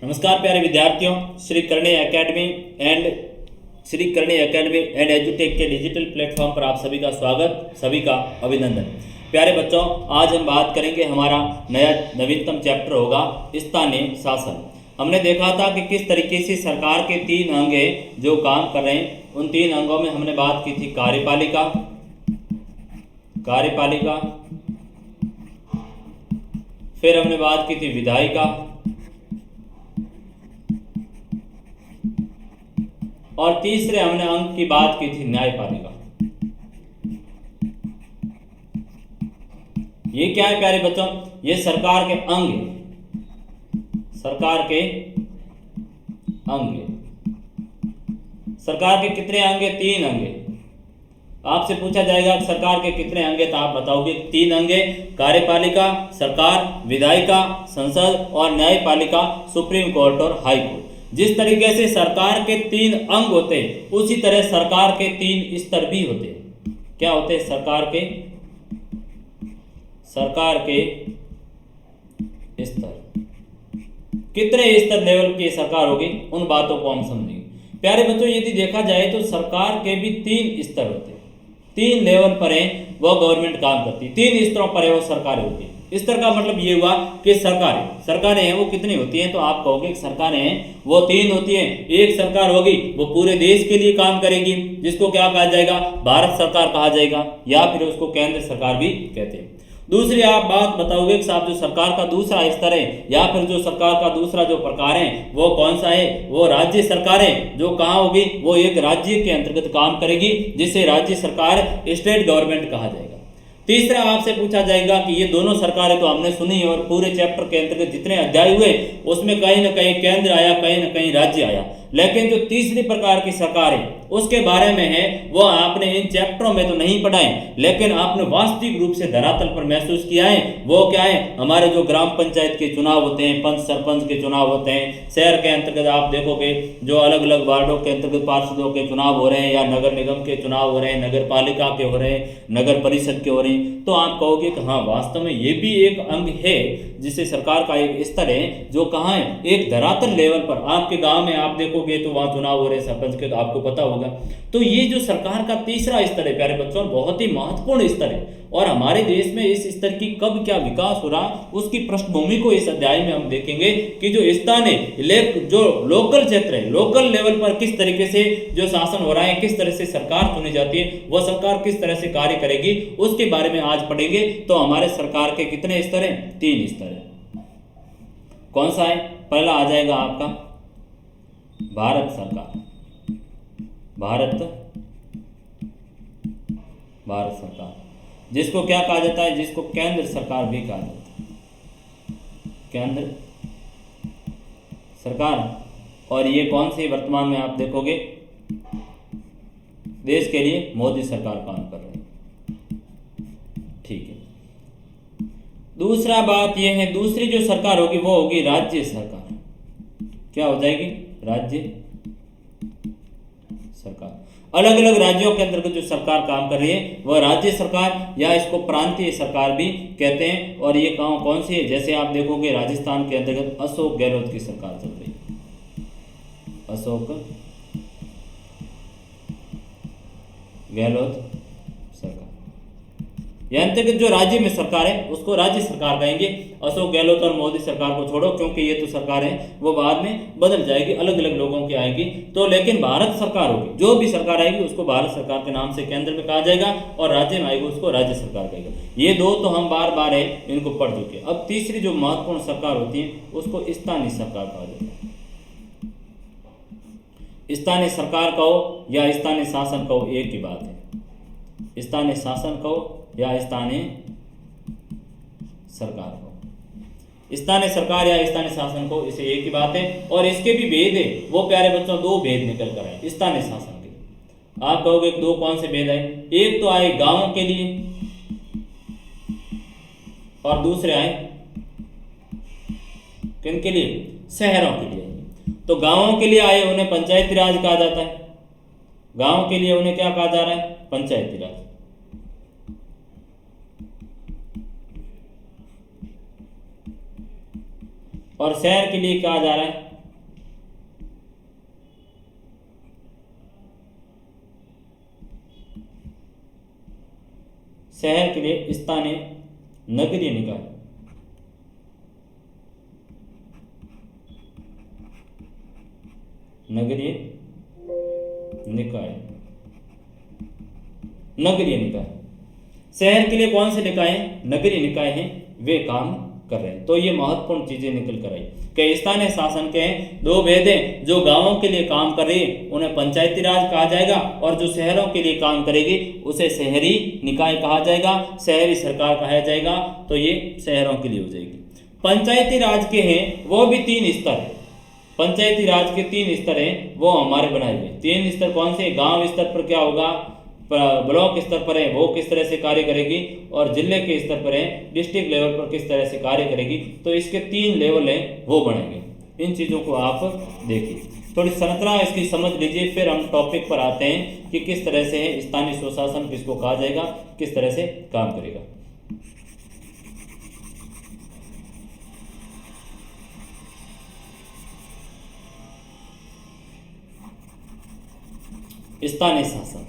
नमस्कार प्यारे विद्यार्थियों, श्री करणी एकेडमी एंड एजुटेक के डिजिटल प्लेटफॉर्म पर आप सभी का स्वागत, सभी का अभिनंदन। प्यारे बच्चों, आज हम बात करेंगे, हमारा नवीनतम चैप्टर होगा स्थानीय शासन। हमने देखा था कि किस तरीके से सरकार के 3 अंग हैं जो काम कर रहे हैं। उन 3 अंगों में हमने बात की थी कार्यपालिका, फिर हमने बात की थी विधायिका और तीसरे हमने अंग की बात की थी न्यायपालिका। ये क्या है प्यारे बच्चों? ये सरकार के अंग हैं, सरकार के अंग हैं। सरकार के कितने अंग हैं? 3 अंग हैं। आपसे पूछा जाएगा सरकार के कितने अंग हैं, तो आप बताओगे 3 अंग हैं। कार्यपालिका सरकार, विधायिका संसद और न्यायपालिका सुप्रीम कोर्ट और हाई कोर्ट। जिस तरीके से सरकार के 3 अंग होते हैं, उसी तरह सरकार के 3 स्तर भी होते हैं। क्या होते हैं? सरकार के स्तर। कितने स्तर लेवल की सरकार होगी, उन बातों को हम समझेंगे। प्यारे बच्चों, यदि देखा जाए तो सरकार के भी 3 स्तर होते हैं। 3 लेवल पर है वह गवर्नमेंट काम करती है, 3 स्तरों पर है वो सरकार होती है। स्तर का मतलब ये हुआ कि सरकारें हैं वो कितनी होती हैं, तो आप कहोगे सरकारें हैं वो 3 होती हैं। एक सरकार होगी वो पूरे देश के लिए काम करेगी, जिसको क्या कहा जाएगा? भारत सरकार कहा जाएगा, या फिर उसको केंद्र सरकार भी कहते हैं। दूसरी आप बात बताओगे कि साहब जो सरकार का दूसरा स्तर है या फिर जो सरकार का दूसरा जो प्रकार है वो कौन सा है? वो राज्य सरकार है, जो कहाँ होगी? वो एक राज्य के अंतर्गत काम करेगी, जिसे राज्य सरकार, स्टेट गवर्नमेंट कहा जाएगा। तीसरा आपसे पूछा जाएगा कि ये दोनों सरकारें तो हमने सुनी और पूरे चैप्टर के अंतर्गत जितने अध्याय हुए उसमें कहीं ना कहीं केंद्र आया, कहीं ना कहीं राज्य आया, लेकिन जो तीसरी प्रकार की सरकार है उसके बारे में है वो आपने इन चैप्टरों में तो नहीं पढ़ा है, लेकिन आपने वास्तविक रूप से धरातल पर महसूस किया है। वो क्या है? हमारे जो ग्राम पंचायत के चुनाव होते हैं, पंच सरपंच के चुनाव होते हैं, शहर के अंतर्गत आप देखोगे जो अलग अलग वार्डों के अंतर्गत पार्षदों के चुनाव हो रहे हैं, या नगर निगम के चुनाव हो रहे हैं, नगर पालिका के हो रहे हैं, नगर परिषद के हो रहे हैं, तो आप कहोगे कि हाँ वास्तव में ये भी एक अंग है, जिसे सरकार का एक स्तर है जो कहाँ है? एक धरातल लेवल पर। आपके गांव में आप देखोगे तो वहां चुनाव हो रहे सरपंच के, तो आपको पता होगा। तो ये जो सरकार का तीसरा स्तर है प्यारे बच्चों, बहुत ही महत्वपूर्ण स्तर है, और हमारे देश में इस स्तर की कब क्या विकास हो रहा उसकी पृष्ठभूमि को इस अध्याय में हम देखेंगे कि जो स्थानीय जो लोकल क्षेत्र है, लोकल लेवल पर किस तरीके से जो शासन हो रहा है, किस तरह से सरकार चुनी जाती है, वह सरकार किस तरह से कार्य करेगी, उसके बारे में आज पढ़ेंगे। तो हमारे सरकार के कितने स्तर हैं? 3 स्तर है। कौन सा है? पहला आ जाएगा आपका भारत सरकार। भारत सरकार, जिसको क्या कहा जाता है? जिसको केंद्र सरकार भी कहा जाता है, केंद्र सरकार। और ये कौन सी वर्तमान में आप देखोगे देश के लिए मोदी सरकार काम कर रही है। ठीक है। दूसरा बात यह है, दूसरी जो सरकार होगी वो होगी राज्य सरकार। क्या हो जाएगी? राज्य सरकार। अलग अलग राज्यों के अंतर्गत जो सरकार काम कर रही है वह राज्य सरकार, या इसको प्रांतीय सरकार भी कहते हैं। और ये कौन सी है? जैसे आप देखोगे राजस्थान के अंतर्गत अशोक गहलोत की सरकार चल रही है, अशोक गहलोत सरकार। यह अंतर्गत जो राज्य में सरकार है उसको राज्य सरकार कहेंगे। अशोक गहलोत और मोदी सरकार को छोड़ो, क्योंकि ये तो सरकार है वो बाद में बदल जाएगी, अलग अलग लोगों की आएगी। तो लेकिन भारत सरकार होगी, जो भी सरकार आएगी उसको भारत सरकार के नाम से केंद्र में कहा जाएगा, और राज्य में आएगी उसको राज्य सरकार कहेगा। ये दो तो हम बार बार है इनको पढ़ चुके। अब तीसरी जो महत्वपूर्ण सरकार होती है उसको स्थानीय सरकार कहा जाता है। स्थानीय सरकार कहो या स्थानीय शासन कहो, एक ही बात है। स्थानीय शासन कहो या स्थानीय सरकार को, स्थानीय सरकार या स्थानीय शासन को, इसे एक ही बात है। और इसके भी भेद है, वो प्यारे बच्चों 2 भेद निकल कर आए स्थानीय शासन के। आप कहोगे 2 कौन से भेद आए? एक तो आए गांवों के लिए और दूसरे आए किन के लिए? शहरों के लिए। तो गांवों के लिए आए उन्हें पंचायती राज कहा जाता है, गांव के लिए उन्हें क्या कहा जा रहा है? पंचायती राज। और शहर के लिए कहा जा रहा है शहर के लिए स्थानीय नगरीय निकाय, नगरीय निकाय, नगरीय निकाय। शहर के लिए कौन से निकाय हैं? नगरीय निकाय हैं, वे काम कर रहे हैं। तो ये महत्वपूर्ण चीजें निकल कर आई कि स्थानीय शासन के दो भेद हैं, जो गांवों के लिए काम कर रही है उन्हें पंचायती राज कहा जाएगा, और जो शहरों के लिए काम करेगी उसे शहरी निकाय कहा जाएगा, शहरी सरकार कहा जाएगा। तो ये शहरों के लिए हो जाएगी। पंचायती राज के हैं वो भी 3 स्तर है। पंचायती राज के 3 स्तर हैं, वो हमारे बनाए हुए। 3 स्तर कौन से? गांव स्तर पर क्या होगा, ब्लॉक स्तर पर है वो किस तरह से कार्य करेगी, और जिले के स्तर पर है डिस्ट्रिक्ट लेवल पर किस तरह से कार्य करेगी। तो इसके 3 लेवल हैं वो बनेंगे। इन चीज़ों को आप देखिए, थोड़ी संरचना इसकी समझ लीजिए, फिर हम टॉपिक पर आते हैं कि किस तरह से है स्थानीय स्वशासन किसको कहा जाएगा, किस तरह से काम करेगा। स्थानीय शासन,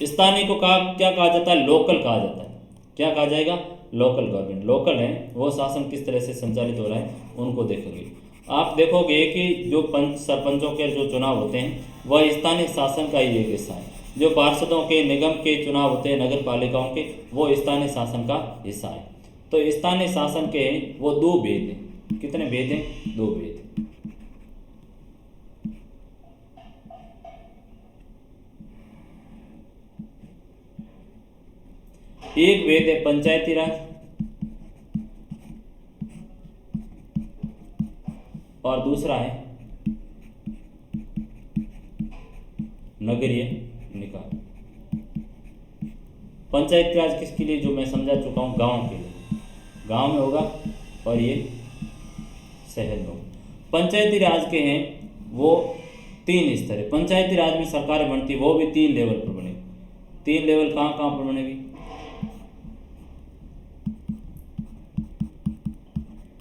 स्थानीय को क्या कहा जाता है? लोकल कहा जाता है। क्या कहा जाएगा? Local government. लोकल है वो शासन किस तरह से संचालित हो रहा है उनको देखेंगे। आप देखोगे कि जो सरपंचों के जो चुनाव होते हैं वह स्थानीय शासन का ही एक हिस्सा है। जो पार्षदों के, निगम के चुनाव होते हैं, नगर पालिकाओं के, वो स्थानीय शासन का हिस्सा है। तो स्थानीय शासन के वो 2 भेद हैं। कितने भेद हैं? 2 भेद। एक भेद है पंचायती राज, और दूसरा है नगरीय निकाय। पंचायती राज किसके लिए? जो मैं समझा चुका हूं, गांव के लिए। गांव में होगा और ये शहर में होगा। पंचायती राज के हैं वो 3 स्तर है। पंचायती राज में सरकार बनती है वो भी 3 लेवल पर बनेगी। 3 लेवल कहाँ कहाँ पर बनेगी?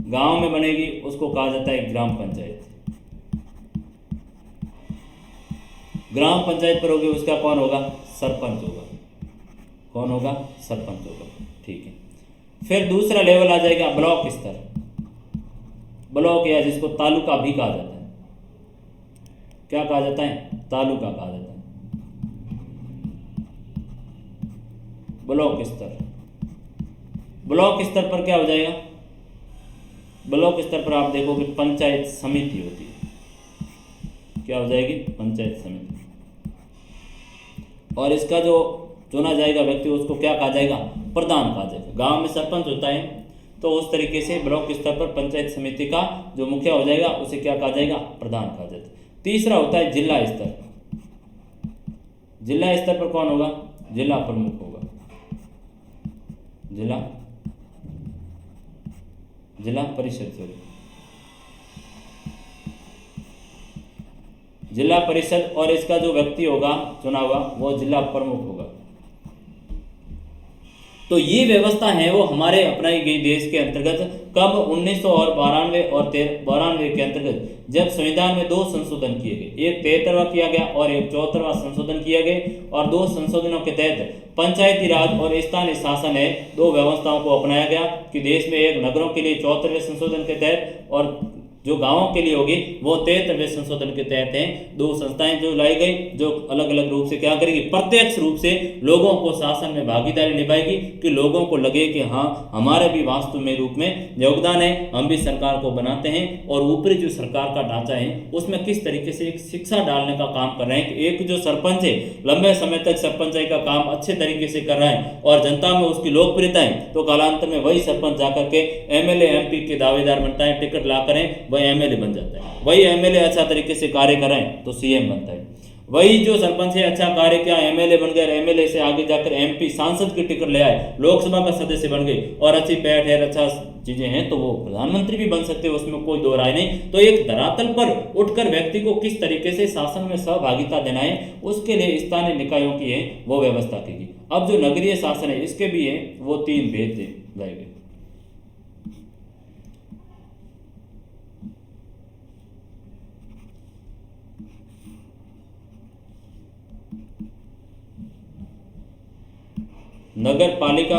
गांव में बनेगी, उसको कहा जाता है ग्राम पंचायत। ग्राम पंचायत पर होगी, उसका कौन होगा? सरपंच होगा। कौन होगा? सरपंच होगा। ठीक है। फिर दूसरा लेवल आ जाएगा ब्लॉक स्तर। ब्लॉक या जिसको तालुका भी कहा जाता है। क्या कहा जाता है? तालुका कहा जाता है। ब्लॉक स्तर। ब्लॉक स्तर पर क्या हो जाएगा? ब्लॉक स्तर पर आप देखोगे पंचायत समिति होती है। क्या हो जाएगी? पंचायत समिति। और इसका जो चुना जाएगा व्यक्ति उसको क्या कहा जाएगा? प्रधान कहा जाएगा। गांव में सरपंच होता है तो उस तरीके से ब्लॉक स्तर पर पंचायत समिति का जो मुखिया हो जाएगा उसे क्या कहा जाएगा? प्रधान कहा जाता है। तीसरा होता है जिला स्तर। जिला स्तर पर कौन होगा? जिला प्रमुख होगा। जिला परिषद से, जिला परिषद, और इसका जो व्यक्ति होगा चुना हुआ वो जिला प्रमुख होगा। तो ये व्यवस्था है वो हमारे अपनाई गई देश के अंतर्गत कब? 1992 और 92 के अंतर्गत, जब संविधान में 2 संशोधन किए गए। एक 73वां किया गया और एक 74वां संशोधन किए गए। और 2 संशोधनों के तहत पंचायती राज और स्थानीय शासन है 2 व्यवस्थाओं को अपनाया गया कि देश में एक नगरों के लिए 74वें संशोधन के तहत और जो गांवों के लिए होगी वो 73वें संशोधन के तहत हैं। 2 संस्थाएं जो लाई गई जो अलग अलग रूप से क्या करेगी? प्रत्यक्ष रूप से लोगों को शासन में भागीदारी निभाएगी कि लोगों को लगे कि हाँ हमारे भी वास्तव में रूप में योगदान है, हम भी सरकार को बनाते हैं। और ऊपरी जो सरकार का ढांचा है उसमें किस तरीके से एक शिक्षा डालने का काम कर रहे हैं कि एक जो सरपंच है लंबे समय तक सरपंचाई का काम अच्छे तरीके से कर रहा है और जनता में उसकी लोकप्रियता है, तो कालांतर में वही सरपंच जाकर के एमएलए एमपी के दावेदार बनता है, टिकट ला करें वही एमएलए बन जाता है। वही एमएलए अच्छा तरीके से कार्य करें तो सीएम बनता है। वही जो सरपंच है अच्छा कार्य किया, एमएलए बन गए, एमएलए से आगे जाकर एमपी सांसद की टिकट ले आए, लोकसभा का सदस्य बन गए और अच्छी पैठ है, अच्छा चीजें हैं, तो वो प्रधानमंत्री भी बन सकते हैं, उसमें कोई दो राय नहीं। तो एक धरातल पर उठकर व्यक्ति को किस तरीके से शासन में सहभागिता देना है उसके लिए स्थानीय निकायों की है वो व्यवस्था की गई। अब जो नगरीय शासन है इसके भी है वो 3 भेद लाए गए। नगर पालिका,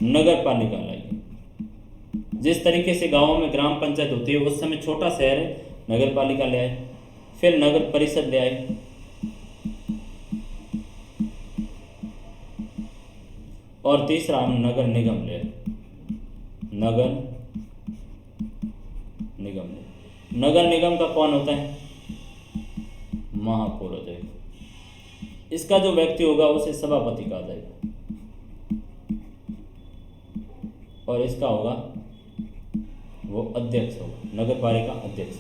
नगर पालिका लाइए। जिस तरीके से गांवों में ग्राम पंचायत होती है उस समय छोटा शहर है, नगर पालिका ले आए। फिर नगर परिषद ले आए, और तीसरा हम नगर निगम ले आए। नगर निगम ले, नगर निगम का कौन होता है? महापौर हो जाएगा। इसका जो व्यक्ति होगा उसे सभापति कहा जाएगा, और इसका होगा वो अध्यक्ष होगा, नगर पालिका अध्यक्ष।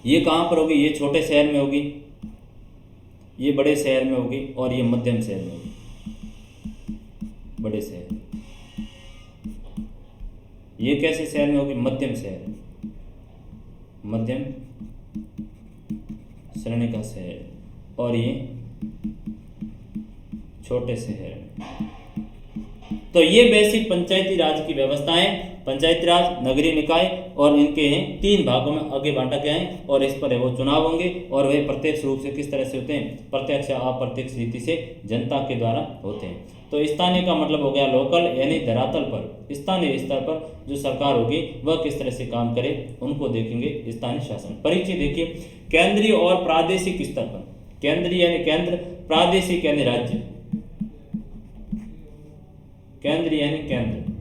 ये कहाँ पर होगी? ये छोटे शहर में होगी, ये बड़े शहर में होगी, और ये मध्यम शहर में होगी। बड़े शहर, ये कैसे शहर में होगी? मध्यम शहर, मध्यम श्रेणी का शहर, और ये छोटे शहर में। तो ये बेसिक पंचायती राज की व्यवस्थाएं, पंचायती राज, नगरीय निकाय, और इनके हैं 3 भागों में आगे बांटा गया है, और इस पर वो चुनाव होंगे, और वे प्रत्यक्ष रूप से किस तरह से होते हैं? प्रत्यक्ष या अप्रत्यक्ष रीति से जनता के द्वारा होते हैं। तो स्थानीय का मतलब हो गया लोकल, यानी धरातल पर, स्थानीय स्तर पर जो सरकार होगी वह किस तरह से काम करे, उनको देखेंगे स्थानीय शासन। परिचय देखिए, केंद्रीय और प्रादेशिक स्तर पर, केंद्रीय यानी केंद्र, प्रादेशिक यानी राज्य, केंद्र यानी केंद्र।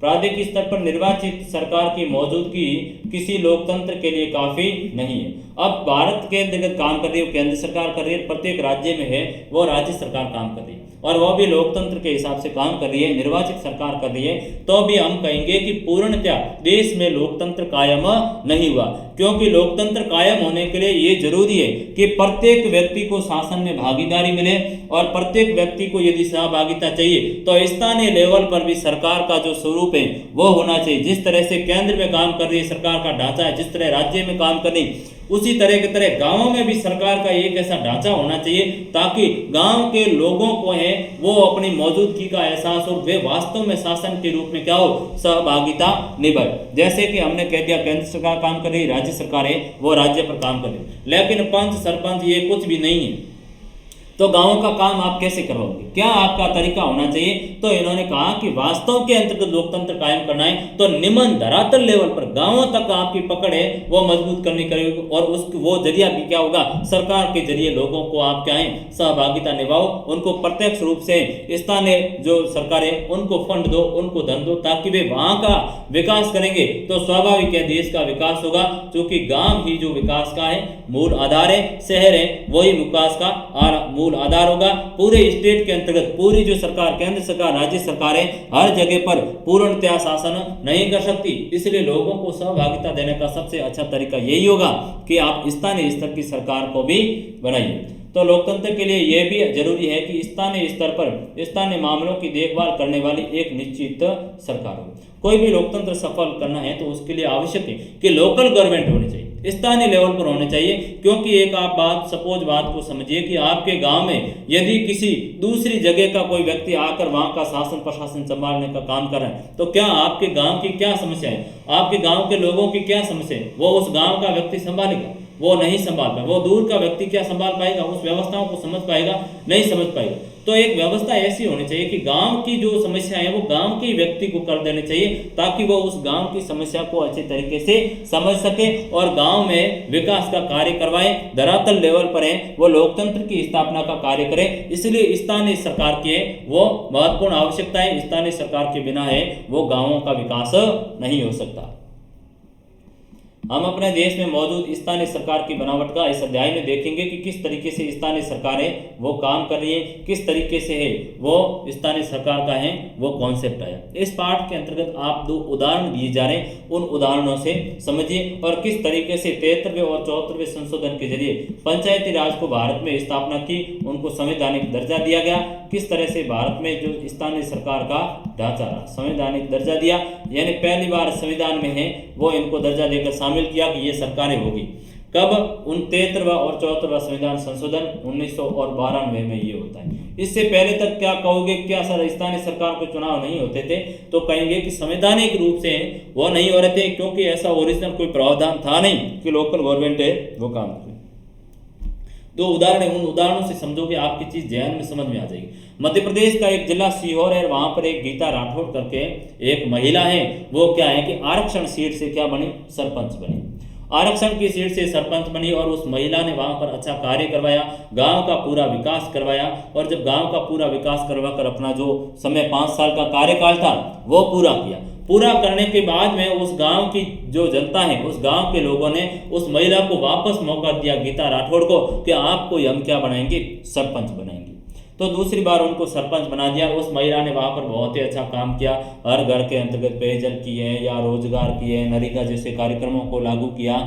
प्रादेशिक स्तर पर निर्वाचित सरकार की मौजूदगी किसी लोकतंत्र के लिए काफी नहीं है। अब भारत के अंतर्गत काम कर रही है वो केंद्र सरकार कर रही है, प्रत्येक राज्य में है वो राज्य सरकार काम कर रही है, और वह भी लोकतंत्र के हिसाब से काम कर रही है, निर्वाचित सरकार कर रही है। तो भी हम कहेंगे कि पूर्णतया देश में लोकतंत्र कायम नहीं हुआ, क्योंकि लोकतंत्र कायम होने के लिए ये जरूरी है कि प्रत्येक व्यक्ति को शासन में भागीदारी मिले, और प्रत्येक व्यक्ति को यदि सहभागिता चाहिए तो स्थानीय लेवल पर भी सरकार का जो स्वरूप है वो होना चाहिए। जिस तरह से केंद्र में काम कर रही है सरकार का ढांचा है, जिस तरह राज्य में काम कर रही, उसी तरह की तरह गांवों में भी सरकार का एक ऐसा ढांचा होना चाहिए ताकि गांव के लोगों को है वो अपनी मौजूदगी का एहसास हो, वे वास्तव में शासन के रूप में क्या हो, सहभागिता निभाए। जैसे कि हमने कह दिया केंद्र सरकार काम कर रही, राज्य सरकार है वो राज्य पर काम कर रही, लेकिन पंच सरपंच ये कुछ भी नहीं है। तो गांवों का काम आप कैसे करोगे? क्या आपका तरीका होना चाहिए? तो इन्होंने कहा कि वास्तव के अंतर्गत लोकतंत्र कायम करना है तो निम्न धरातल लेवल पर गांवों तक आपकी पकड़ है वो मजबूत करनी करेगी, और उसको वो जरिया भी क्या होगा? सरकार के जरिए लोगों को आप क्या है सहभागिता निभाओ, उनको प्रत्यक्ष रूप से स्थानीय जो सरकार है उनको फंड दो, उनको धन दो, ताकि वे वहां का विकास करेंगे तो स्वाभाविक है देश का विकास होगा, क्योंकि गांव ही जो विकास का है मूल आधार है, शहर है वही विकास का मूल आधार होगा। पूरे स्टेट के अंतर्गत पूरी जो सरकार, केंद्र सरकार, राज्य सरकार है, हर जगह पर पूर्णतया शासन नहीं कर सकती, इसलिए लोगों को सहभागिता देने का सबसे अच्छा तरीका यही होगा कि आप स्थानीय स्तर की सरकार को भी बनाइए। तो लोकतंत्र के लिए यह भी जरूरी है कि स्थानीय स्तर पर स्थानीय मामलों की देखभाल करने वाली एक निश्चित सरकार हो। कोई भी लोकतंत्र सफल करना है तो उसके लिए आवश्यक है कि लोकल गवर्नमेंट होनी चाहिए, स्थानीय लेवल पर होने चाहिए। क्योंकि एक आप बात को समझिए कि आपके गांव में यदि किसी दूसरी जगह का कोई व्यक्ति आकर वहां का शासन प्रशासन संभालने का काम कर रहा है तो क्या आपके गांव की क्या समस्या है, आपके गांव के लोगों की क्या समस्या है, वो उस गांव का व्यक्ति संभालेगा? वो नहीं संभाल पाएगा। वो दूर का व्यक्ति क्या संभाल पाएगा? उस व्यवस्थाओं को समझ पाएगा? नहीं समझ पाएगा। तो एक व्यवस्था ऐसी होनी चाहिए कि गांव की जो समस्या है वो गांव के व्यक्ति को कर देनी चाहिए, ताकि वो उस गांव की समस्या को अच्छे तरीके से समझ सके और गांव में विकास का कार्य करवाए। धरातल लेवल पर है वो लोकतंत्र की स्थापना का कार्य करे। इसलिए स्थानीय सरकार की है वो महत्वपूर्ण आवश्यकता है। स्थानीय सरकार के बिना है वो गांवों का विकास नहीं हो सकता। हम अपने देश में मौजूद स्थानीय सरकार की बनावट का इस अध्याय में देखेंगे कि किस तरीके से स्थानीय सरकारें वो काम कर रही है, किस तरीके से है वो स्थानीय सरकार का है वो कॉन्सेप्ट आया। इस पाठ के अंतर्गत आप 2 उदाहरण दिए जा रहे हैं, उन उदाहरणों से समझिए और किस तरीके से 73वें और 74वें संशोधन के जरिए पंचायती राज को भारत में स्थापना की, उनको संवैधानिक दर्जा दिया गया। किस तरह से भारत में जो स्थानीय सरकार का ढांचा रहा, संवैधानिक दर्जा दिया, यानी पहली बार संविधान में है वो इनको दर्जा देकर शामिल किया कि ये सरकारें होगी। कब? 73वां और 74वां संविधान संशोधन 1992 में ये होता है। इससे पहले तक क्या कहोगे, क्या सर स्थानीय सरकार को चुनाव नहीं होते थे? तो कहेंगे कि संवैधानिक रूप से वो नहीं हो रहे थे, क्योंकि ऐसा ओरिजिनल कोई प्रावधान था नहीं कि लोकल गवर्नमेंट है वो काम करे। दो उदाहरण है, उन उदाहरणों से समझोगे आपकी चीज ध्यान में समझ में आ जाएगी। मध्य प्रदेश का एक जिला सीहोर है, वहां पर एक गीता राठौड़ करके एक महिला है, वो क्या है कि आरक्षण सीट से क्या बनी? सरपंच बनी। आरक्षण की सीट से सरपंच बनी और उस महिला ने वहां पर अच्छा कार्य करवाया, गांव का पूरा विकास करवाया। और जब गांव का पूरा विकास करवाकर अपना जो समय 5 साल का कार्यकाल था वो पूरा किया। पूरा करने के बाद में उस गांव की जो जनता है, उस गांव के लोगों ने उस महिला को वापस मौका दिया, गीता राठौड़ को, कि आपको हम क्या बनाएंगे? सरपंच बनाएंगे। तो दूसरी बार उनको सरपंच बना दिया। उस महिला ने वहां पर बहुत ही अच्छा काम किया, हर घर के अंतर्गत पेयजल किए या रोजगार किए, नरेगा जैसे कार्यक्रमों को लागू किया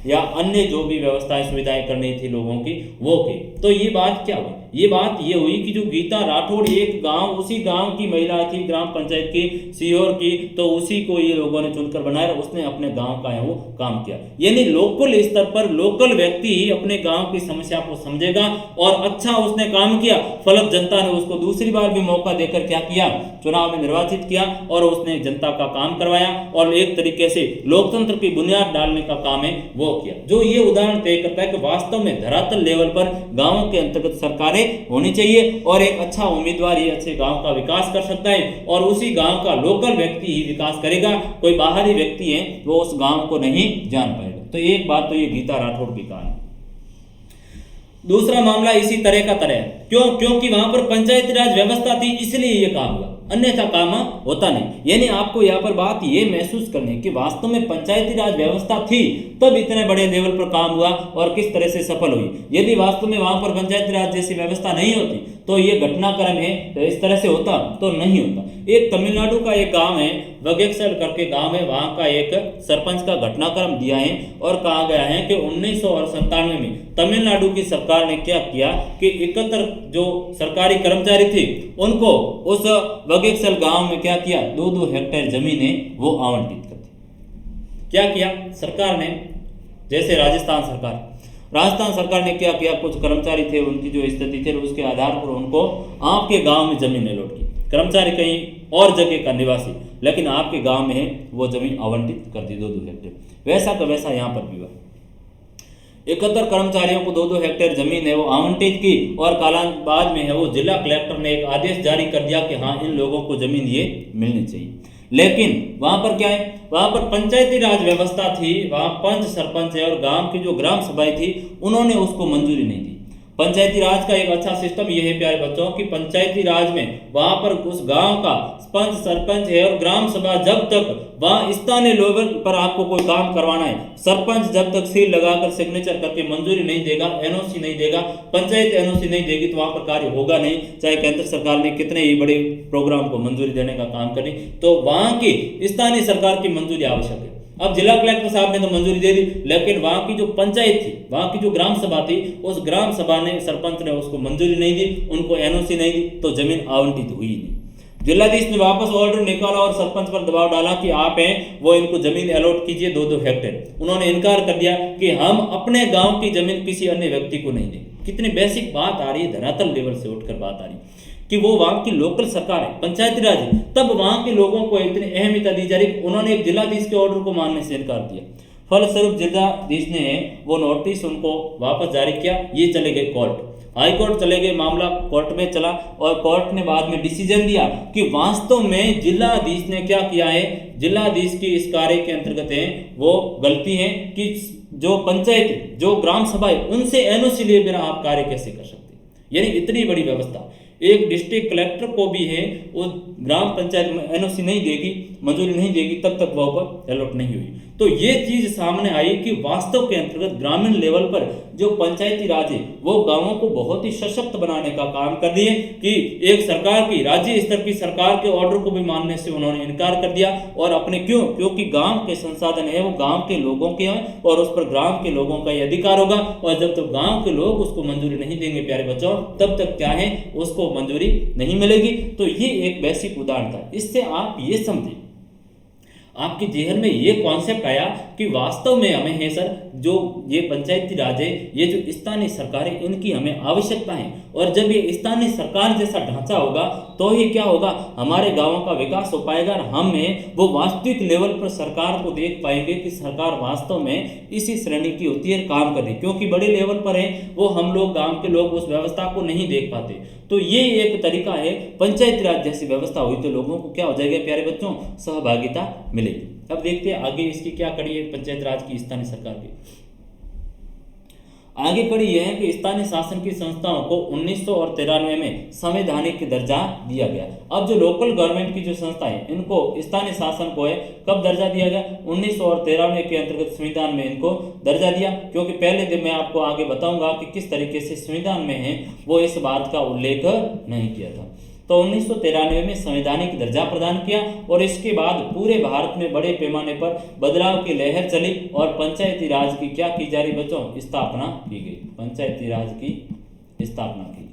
या अन्य जो भी व्यवस्थाएं सुविधाएं करनी थी लोगों की वो की। तो ये बात क्या हुई? ये बात ये हुई कि जो गीता राठौड़ एक गांव, उसी गांव की महिला थी, ग्राम पंचायत की सीहोर की, तो उसी को ये लोगों ने चुनकर बनाया, उसने अपने गांव का है वो काम किया। यानी लोकल स्तर पर लोकल व्यक्ति ही अपने गांव की समस्या को समझेगा और अच्छा उसने काम किया, फलत जनता ने उसको दूसरी बार भी मौका देकर क्या किया? चुनाव में निर्वाचित किया और उसने जनता का काम करवाया और एक तरीके से लोकतंत्र की बुनियाद डालने का काम है वो किया। जो ये उदाहरण तय करता है कि वास्तव में धरातल लेवल पर गांवों के अंतर्गत सरकारें होनी चाहिए और एक अच्छा उम्मीदवार ही अच्छे गांव का विकास कर सकता है और उसी गांव का लोकल व्यक्ति ही विकास करेगा। कोई बाहरी व्यक्ति है वो उस गांव को नहीं जान पाएगा। तो एक बात तो ये गीता राठौड़ की कहानी। दूसरा मामला इसी तरह का तरह, क्योंकि वहां पर पंचायती राज व्यवस्था थी इसलिए ये काम हुआ, अन्यथा काम होता नहीं। यानी आपको यहाँ पर बात ये महसूस करनी है कि वास्तव में पंचायती राज व्यवस्था थी तब इतने बड़े लेवल पर काम हुआ और किस तरह से सफल हुई। यदि वास्तव में वहां पर पंचायती राज जैसी व्यवस्था नहीं होती तो ये घटनाक्रम है तो इस तरह से होता तो नहीं होता। एक तमिलनाडु का एक गांव है, वगेक्सल करके गांव है, वहां का एक सरपंच का घटनाक्रम दिया है और कहा गया है कि 1997 में तमिलनाडु की सरकार ने क्या किया कि 71 जो सरकारी कर्मचारी थे उनको उस वगेक्सल गांव में क्या किया? 2-2 हेक्टेयर जमीन है वो आवंटित कर दी। क्या किया सरकार ने? जैसे राजस्थान सरकार ने क्या किया? कुछ कर्मचारी थे, उनकी जो स्थिति थी उसके आधार पर उनको आपके गांव में जमीन अलॉट की। कर्मचारी कहीं और जगह का निवासी, लेकिन आपके गांव में है वो जमीन आवंटित कर दी 2-2 हेक्टेयर। वैसा का वैसा यहाँ पर भी हुआ। 71 कर्मचारियों को 2-2 हेक्टेयर जमीन है वो आवंटित की और कालांतर बाद में है वो जिला कलेक्टर ने एक आदेश जारी कर दिया कि हाँ इन लोगों को जमीन ये मिलनी चाहिए। लेकिन वहां पर क्या है? वहां पर पंचायती राज व्यवस्था थी, वहां पंच सरपंच है और गांव की जो ग्राम सभाएं थी उन्होंने उसको मंजूरी नहीं दी। पंचायती राज का एक अच्छा सिस्टम यह है प्यारे बच्चों कि पंचायती राज में वहां पर उस गांव का पंच सरपंच है और ग्राम सभा जब तक वहां स्थानीय लेवल पर आपको कोई काम करवाना है, सरपंच जब तक सील लगाकर सिग्नेचर करके मंजूरी नहीं देगा, एनओसी नहीं देगा, पंचायत एनओसी नहीं देगी तो वहां पर कार्य होगा नहीं। चाहे केंद्र सरकार ने कितने ही बड़े प्रोग्राम को मंजूरी देने का काम करें तो वहां की स्थानीय सरकार की मंजूरी आवश्यक है। अब जिला कलेक्टर साहब ने तो मंजूरी दे दी, लेकिन वहां की जो पंचायत थी, वहां की जो ग्राम सभा थी, उस ग्राम सभा ने, सरपंच ने उसको मंजूरी नहीं दी, उनको एनओसी नहीं दी, तो जमीन आवंटित हुई नहीं। जिलाधीश ने वापस ऑर्डर निकाला और सरपंच पर दबाव डाला कि आप हैं वो इनको जमीन अलॉट कीजिए 2-2 हेक्टेयर। उन्होंने इनकार कर दिया कि हम अपने गांव की जमीन किसी अन्य व्यक्ति को नहीं देंगे। कितनी बेसिक बात आ रही है, धरातल लेवल से उठकर बात आ रही है कि वो वहां की लोकल सरकार है, पंचायती राज है, तब वहां के लोगों को इतनी अहमियत दी जा रही। उन्होंने एक जिलाधीश के ऑर्डर को मानने से इनकार दिया। फलस्वरूप जिलाधीश ने वो नोटिस उनको वापस जारी किया। ये चले गए कोर्ट, हाई कोर्ट चले गए, मामला कोर्ट में चला और कोर्ट ने बाद में डिसीजन दिया कि वास्तव में जिलाधीश ने क्या किया है, जिलाधीश की इस कार्य के अंतर्गत है वो गलती है कि जो पंचायत, जो ग्राम सभा है, उनसे एनओसी लिए बिना आप कार्य कैसे कर सकते। यानी इतनी बड़ी व्यवस्था एक डिस्ट्रिक्ट कलेक्टर को भी है, वो ग्राम पंचायत में एनओसी नहीं देगी, मंजूरी नहीं देगी, तब तक वह पर अलॉट नहीं हुई। तो ये चीज सामने आई कि वास्तव के अंतर्गत ग्रामीण लेवल पर जो पंचायती राज है वो गांवों को बहुत ही सशक्त बनाने का काम कर रही है कि एक सरकार की, राज्य स्तर की सरकार के ऑर्डर को भी मानने से उन्होंने इनकार कर दिया। और अपने क्योंकि गांव के संसाधन है वो गांव के लोगों के हैं और उस पर ग्राम के लोगों का अधिकार होगा और जब तक गांव के लोग उसको मंजूरी नहीं देंगे प्यारे बच्चों, तब तक क्या है उसको मंजूरी नहीं मिलेगी। तो ये एक बेसिक उदाहरण था। इससे आप ये समझे, आपके जेहन में ये कॉन्सेप्ट आया कि वास्तव में हमें है सर, जो ये पंचायती राज है, ये जो स्थानीय सरकार है, इनकी हमें आवश्यकता है। और जब ये स्थानीय सरकार जैसा ढांचा होगा तो ही क्या होगा, हमारे गांवों का विकास हो पाएगा और हमें वो वास्तविक लेवल पर सरकार को देख पाएंगे कि सरकार वास्तव में इसी श्रेणी की होती है, काम कर रही। क्योंकि बड़े लेवल पर है वो हम लोग गांव के लोग उस व्यवस्था को नहीं देख पाते। तो ये एक तरीका है, पंचायती राज जैसी व्यवस्था हुई तो लोगों को क्या हो जाएगा प्यारे बच्चों, सहभागिता मिलेगी। अब देखते हैं आगे इसकी क्या कड़ी है पंचायत राज की, स्थानीय सरकार की। आगे कड़ी यह है कि स्थानीय शासन की संस्थाओं को 1993 में संवैधानिक दर्जा दिया गया। अब जो लोकल गवर्नमेंट की जो संस्था है, इनको स्थानीय शासन को है कब दर्जा दिया गया, 1993 के अंतर्गत संविधान में इनको दर्जा दिया। क्योंकि पहले दिन मैं आपको आगे बताऊंगा कि किस तरीके से संविधान में है वो इस बात का उल्लेख नहीं किया था। तो 1993 में संवैधानिक दर्जा प्रदान किया और इसके बाद पूरे भारत में बड़े पैमाने पर बदलाव की लहर चली और पंचायती राज की क्या की जा रही बच्चों, स्थापना की गई। पंचायती राज की स्थापना की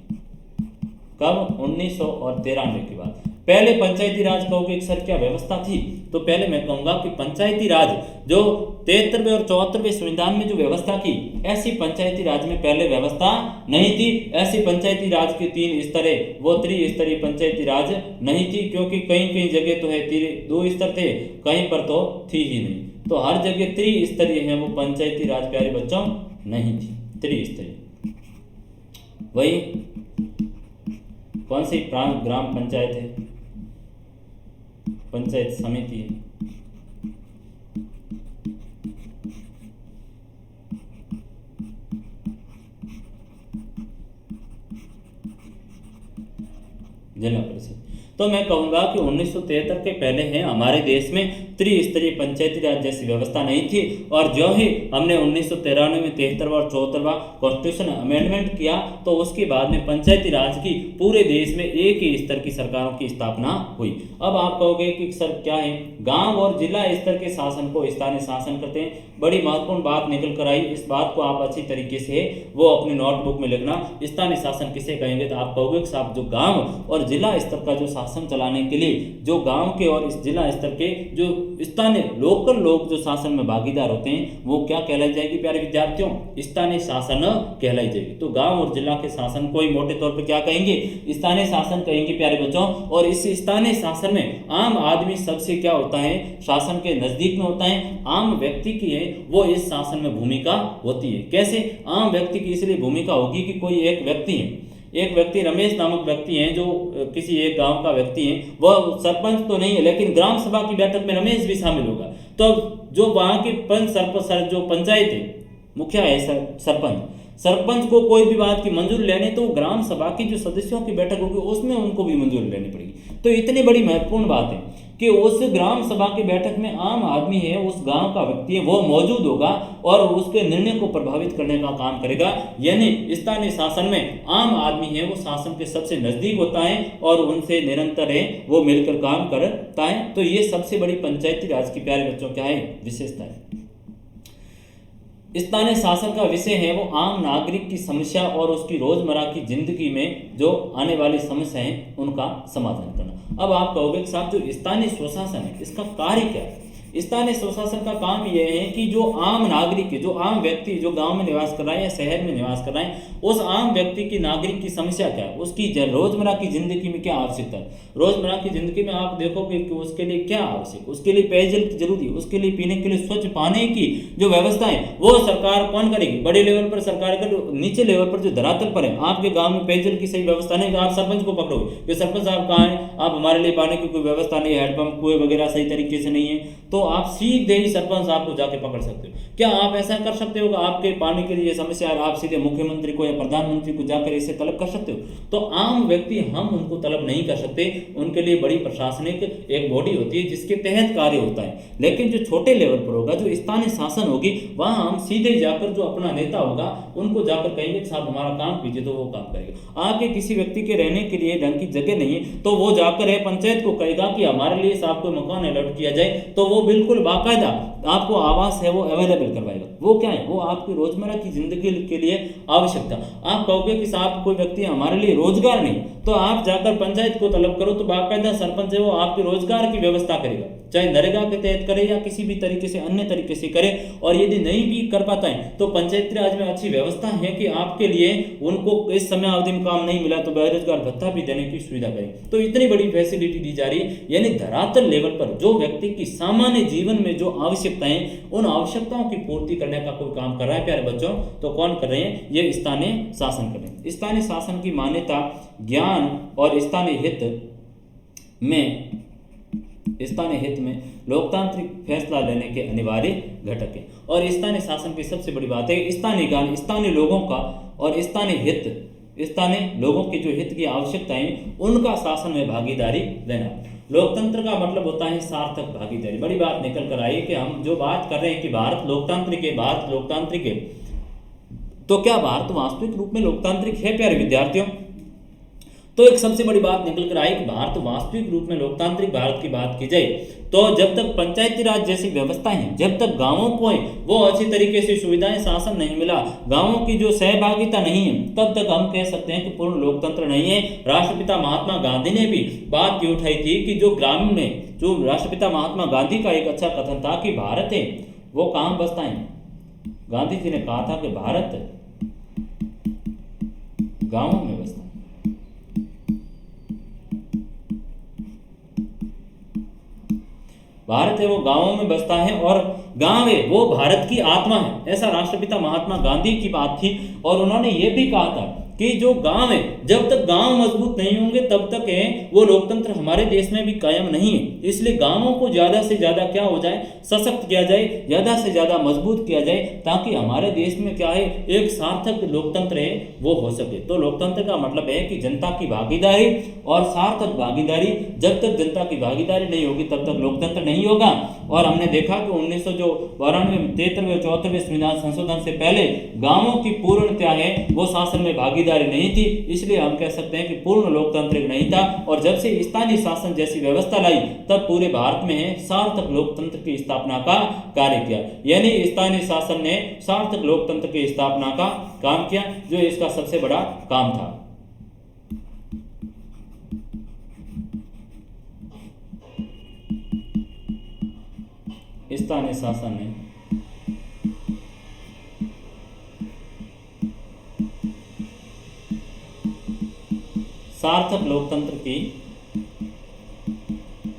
कब, 1993 के बाद। पहले पंचायती राज कहोगे कि सर क्या व्यवस्था थी, तो पहले मैं कहूंगा कि पंचायती राज जो 73वें और 74वें संविधान में जो व्यवस्था की, ऐसी पंचायती राज में पहले व्यवस्था नहीं थी। ऐसी पंचायती राज के 3 स्तर है, वो त्रिस्तरीय पंचायती राज नहीं थी। क्योंकि कहीं कहीं जगह तो है 2 स्तर थे, कहीं पर तो थी ही नहीं। तो हर जगह त्रिस्तरीय है वो पंचायती राज प्यारे बच्चों नहीं थी, त्रिस्तरीय। वही कौन सी ग्राम पंचायत है, पंचायत समिति है। जिला परिषद। तो मैं कहूंगा कि 1973 के पहले हैं हमारे देश में त्रिस्तरीय पंचायती राज जैसी व्यवस्था नहीं थी। और जो ही हमने 1993 में 73वां और 74वां कॉन्स्टिट्यूशन अमेंडमेंट किया तो उसके बाद में पंचायती राज की पूरे देश में एक ही स्तर की सरकारों की स्थापना हुई। अब आप कहोगे कि सर क्या है, गांव और जिला स्तर के शासन को स्थानीय शासन करते हैं। बड़ी महत्वपूर्ण बात निकल कर आई, इस बात को आप अच्छी तरीके से वो अपनी नोटबुक में लिखना। स्थानीय शासन किसे कहेंगे, तो आप कहोगे कि साहब जो गांव और जिला स्तर का जो शासन चलाने के लिए जो गांव के और इस जिला स्तर के जो स्थानीय लोकल लोग जो शासन में भागीदार होते हैं वो क्या कहलाई जाएगी प्यारे विद्यार्थियों, स्थानीय शासन कहलाई जाएगी। तो गांव और जिला के शासन को ही मोटे तौर पर क्या कहेंगे, स्थानीय शासन कहेंगे प्यारे बच्चों। और इस स्थानीय शासन में आम आदमी सबसे क्या होता है, शासन के नजदीक में होता है। आम व्यक्ति की है वो इस शासन में भूमिका होती है। कैसे आम व्यक्ति की इसलिए भूमिका होगी कि कोई एक व्यक्ति है, एक व्यक्ति रमेश नामक व्यक्ति हैं जो किसी एक गांव का व्यक्ति है, वह सरपंच तो नहीं है लेकिन ग्राम सभा की बैठक में रमेश भी शामिल होगा। तो जो वहां की सरपंच जो पंचायत है, मुखिया है सरपंच को कोई भी बात की मंजूरी लेनी तो ग्राम सभा की जो सदस्यों की बैठक होगी उसमें उनको भी मंजूरी लेनी पड़ेगी। तो इतनी बड़ी महत्वपूर्ण बात है कि उस ग्राम सभा की बैठक में आम आदमी है, उस गांव का व्यक्ति है, वो मौजूद होगा और उसके निर्णय को प्रभावित करने का काम करेगा। यानी स्थानीय शासन में आम आदमी है वो शासन के सबसे नजदीक होता है और उनसे निरंतर है वो मिलकर काम करता है। तो ये सबसे बड़ी पंचायती राज की प्यारे बच्चों क्या है, विशेषता है। स्थानीय शासन का विषय है वो आम नागरिक की समस्या और उसकी रोजमर्रा की जिंदगी में जो आने वाली समस्या है उनका समाधान करना। अब आप कहोगे कि साहब जो स्थानीय स्वशासन है इसका कार्य क्या है। स्थानीय स्वशासन का काम यह है कि जो आम नागरिक है, जो आम व्यक्ति जो गांव में निवास कर रहा है या शहर में निवास कर रहा है, उस आम व्यक्ति की नागरिक की समस्या क्या है, उसकी रोजमर्रा की जिंदगी में क्या आवश्यकता है। रोजमर्रा की जिंदगी में आप देखोगे कि उसके लिए क्या आवश्यक, उसके लिए पेयजल की जरूरी, उसके लिए पीने के लिए स्वच्छ पानी की जो व्यवस्था है वो सरकार कौन करेगी, बड़े लेवल पर सरकार कर, नीचे लेवल पर जो धरातल पर है आपके गाँव में पेयजल की सही व्यवस्था नहीं, आप सरपंच को पकड़ोगे कि सरपंच साहब कहाँ है, आप हमारे लिए पानी की कोई व्यवस्था नहीं है, हैंडपंप कुएं वगैरह सही तरीके से नहीं है, तो आप सीधे ही सरपंच साहब को जाके पकड़ सकते हो। क्या आप ऐसा कर सकते हो कि आपके पानी के लिए समस्या है, आप सीधे मुख्यमंत्री को या प्रधानमंत्री को जाकर इसे तलब कर सकते हो। तो आम व्यक्ति हम उनको तलब नहीं कर सकते, उनके लिए बड़ी प्रशासनिक एक बॉडी होती है जिसके तहत कार्य होता है। लेकिन जो छोटे लेवल पर होगा, जो स्थानीय शासन होगी, वहां हम सीधे जाकर जो अपना नेता होगा उनको जाकर कहेंगे कि साहब हमारा काम कीजिए, तो वो काम करेगा। आपके किसी व्यक्ति के रहने के लिए ढंग की जगह नहीं है तो वो जाकर पंचायत को कहेगा कि हमारे लिए साहब को मकान अलॉट किया जाए, तो वो बिल्कुल बाकायदा आपको आवास है वो अवेलेबल करवाएगा। वो क्या है, वो आपकी रोजमर्रा की जिंदगी के लिए आवश्यकता। आप कहोगे कि साहब कोई व्यक्ति हमारे लिए रोजगार नहीं, तो आप जाकर पंचायत को तलब करो तो बाकायदा सरपंच है वो आपके रोजगार की व्यवस्था करेगा। चाहे नरेगा के तहत करे या किसी भी तरीके से अन्य तरीके से करे। और यदि नहीं भी कर पाता है तो पंचायती राज में अच्छी व्यवस्था है कि आपके लिए उनको इस समय अवधि में काम नहीं मिला तो बेरोजगार भत्ता भी देने की सुविधा करें। तो इतनी बड़ी फैसिलिटी दी जा रही है, यानी धरातल लेवल पर जो व्यक्ति की सामान्य जीवन में जो आवश्यकताएं, उन आवश्यकताओं की पूर्ति करने का कोई काम कर रहा है प्यारे बच्चों, तो कौन कर रहे हैं? ये स्थानीय शासन कर रहे हैं। स्थानीय शासन की मान्यता ज्ञान और स्थानीय हित में लोकतांत्रिक फैसला लेने के अनिवार्य घटक है। और स्थानीय शासन की सबसे बड़ी बात है स्थानीय ज्ञान, स्थानीय लोगों का और स्थानीय लोगों के जो हित की आवश्यकताएं, उनका शासन में भागीदारी लेना। लोकतंत्र का मतलब होता है सार्थक भागीदारी। बड़ी बात निकल कर आई कि हम जो बात कर रहे हैं कि भारत लोकतांत्रिक है, तो क्या भारत वास्तविक रूप में लोकतांत्रिक है प्यारे विद्यार्थियों? तो एक सबसे बड़ी बात निकल कर आई कि भारत वास्तविक रूप में लोकतांत्रिक भारत की बात की जाए तो जब तक पंचायती राज जैसी व्यवस्था है, जब तक गांवों को वो अच्छी तरीके से सुविधाएं शासन नहीं मिला, गांवों की जो सहभागिता नहीं है, तब तक हम कह सकते हैं कि पूर्ण लोकतंत्र नहीं है। राष्ट्रपिता महात्मा गांधी ने भी बात ये उठाई थी कि जो ग्रामीण में जो राष्ट्रपिता महात्मा गांधी का एक अच्छा कथन था कि भारत है वो कहाँ बसता है। गांधी जी ने कहा था कि भारत गांवों में बसता है। भारत है वो गांवों में बसता है और गांव है वो भारत की आत्मा है, ऐसा राष्ट्रपिता महात्मा गांधी की बात थी। और उन्होंने ये भी कहा था कि जो गांव है, जब तक गांव मजबूत नहीं होंगे तब तक है वो लोकतंत्र हमारे देश में भी कायम नहीं है। इसलिए गांवों को ज्यादा से ज्यादा क्या हो जाए, सशक्त किया जाए, ज्यादा से ज्यादा मजबूत किया जाए, ताकि हमारे देश में क्या है एक सार्थक लोकतंत्र है वो हो सके। तो लोकतंत्र का मतलब है कि जनता की भागीदारी और सार्थक भागीदारी। जब तक जनता की भागीदारी नहीं होगी तब तक लोकतंत्र नहीं होगा। और हमने देखा कि 1993 74वें संविधान संशोधन से पहले गांवों की पूर्णतया है वो शासन में भागीदारी नहीं थी, इसलिए हम कह सकते हैं कि पूर्ण लोकतांत्रिक नहीं था। और जब से स्थानीय शासन जैसी व्यवस्था लाई तब पूरे भारत में है सार्थक लोकतंत्र की स्थापना का कार्य किया। यानी स्थानीय शासन ने सार्थक लोकतंत्र की स्थापना का काम किया, जो इसका सबसे बड़ा काम था। स्थानीय शासन ने सार्थक लोकतंत्र की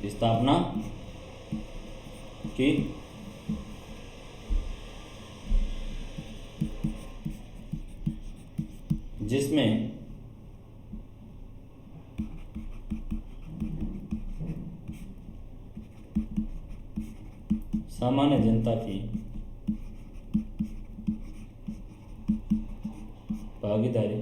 स्थापना की। जिसमें सामान्य जनता की भागीदारी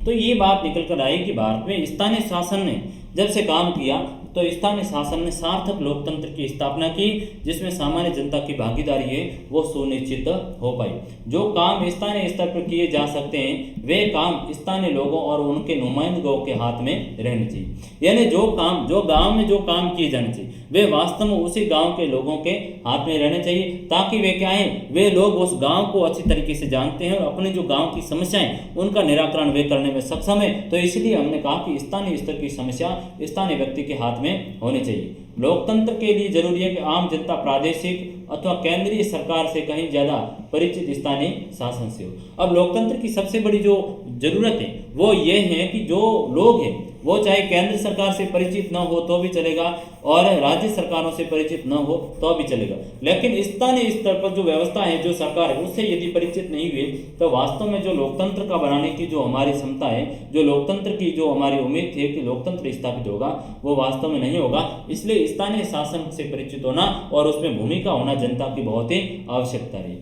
तो ये बात निकल कर आई कि भारत में स्थानीय शासन ने जब से काम किया तो स्थानीय शासन ने सार्थक लोकतंत्र की स्थापना की, जिसमें सामान्य जनता की भागीदारी है वो सुनिश्चित हो पाई। जो काम स्थानीय स्तर पर किए जा सकते हैं वे काम स्थानीय लोगों और उनके नुमाइंदों के हाथ में रहने चाहिए। यानी जो गांव में जो काम किए जाने चाहिए वे वास्तव में उसी गांव के लोगों के हाथ में रहने चाहिए, ताकि वे क्या है वे लोग उस गांव को अच्छी तरीके से जानते हैं और अपने जो गांव की समस्याएं उनका निराकरण वे करने में सक्षम है। तो इसलिए हमने कहा कि स्थानीय स्तर की समस्या स्थानीय व्यक्ति के हाथ में होनी चाहिए। लोकतंत्र के लिए जरूरी है कि आम जनता प्रादेशिक अथवा केंद्रीय सरकार से कहीं ज्यादा परिचित स्थानीय शासन से हो। अब लोकतंत्र की सबसे बड़ी जो जरूरत है वो ये है कि जो लोग हैं वो चाहे केंद्र सरकार से परिचित न हो तो भी चलेगा और राज्य सरकारों से परिचित न हो तो भी चलेगा, लेकिन स्थानीय स्तर पर जो व्यवस्था है जो सरकार है उससे यदि परिचित नहीं हुए तो वास्तव में जो लोकतंत्र का बनाने की जो हमारी क्षमता है, जो लोकतंत्र की जो हमारी उम्मीद थी कि लोकतंत्र स्थापित होगा वो वास्तव में नहीं होगा। इसलिए स्थानीय शासन से परिचित होना और उसमें भूमिका होना जनता की बहुत ही आवश्यकता रही।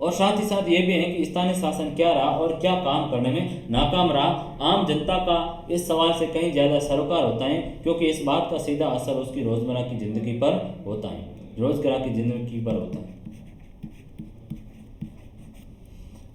और साथ ही साथ ये भी है कि स्थानीय शासन क्या रहा और क्या काम करने में नाकाम रहा। आम जनता का इस सवाल से कहीं ज़्यादा सरोकार होता है, क्योंकि इस बात का सीधा असर उसकी रोज़मर्रा की ज़िंदगी पर होता है, रोज़मर्रा की ज़िंदगी पर होता है।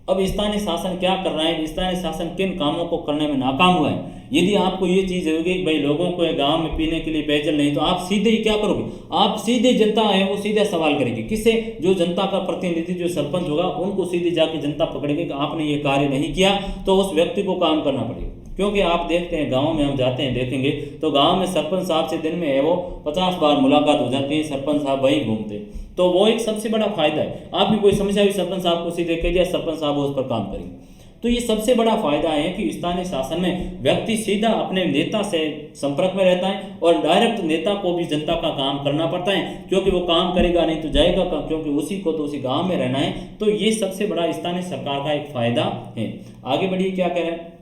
अब स्थानीय शासन क्या कर रहा है, स्थानीय शासन किन कामों को करने में नाकाम हुआ है। यदि आपको ये चीज़ होगी कि भाई लोगों को गांव में पीने के लिए पेयजल नहीं, तो आप सीधे ही क्या करोगे, आप सीधे जनता है वो सीधे सवाल करेगी किससे, जो जनता का प्रतिनिधि जो सरपंच होगा उनको सीधे जाके जनता पकड़ेगी कि आपने ये कार्य नहीं किया, तो उस व्यक्ति को काम करना पड़ेगा। क्योंकि आप देखते हैं गांव में हम जाते हैं देखेंगे तो गांव में सरपंच साहब से दिन में है वो 50 बार मुलाकात हो जाती है, सरपंच साहब वहीं घूमते, तो वो एक सबसे बड़ा फायदा है। आपकी कोई समस्या हुई सरपंच साहब को सीधे कह दिया, सरपंच साहब उस पर काम करेंगे। तो ये सबसे बड़ा फायदा है कि स्थानीय शासन में व्यक्ति सीधा अपने नेता से संपर्क में रहता है और डायरेक्ट नेता को भी जनता का काम करना पड़ता है, क्योंकि वो काम करेगा नहीं तो जाएगा कहाँ, क्योंकि उसी को तो उसी गांव में रहना है। तो ये सबसे बड़ा स्थानीय सरकार का एक फायदा है। आगे बढ़िए क्या कह रहे हैं,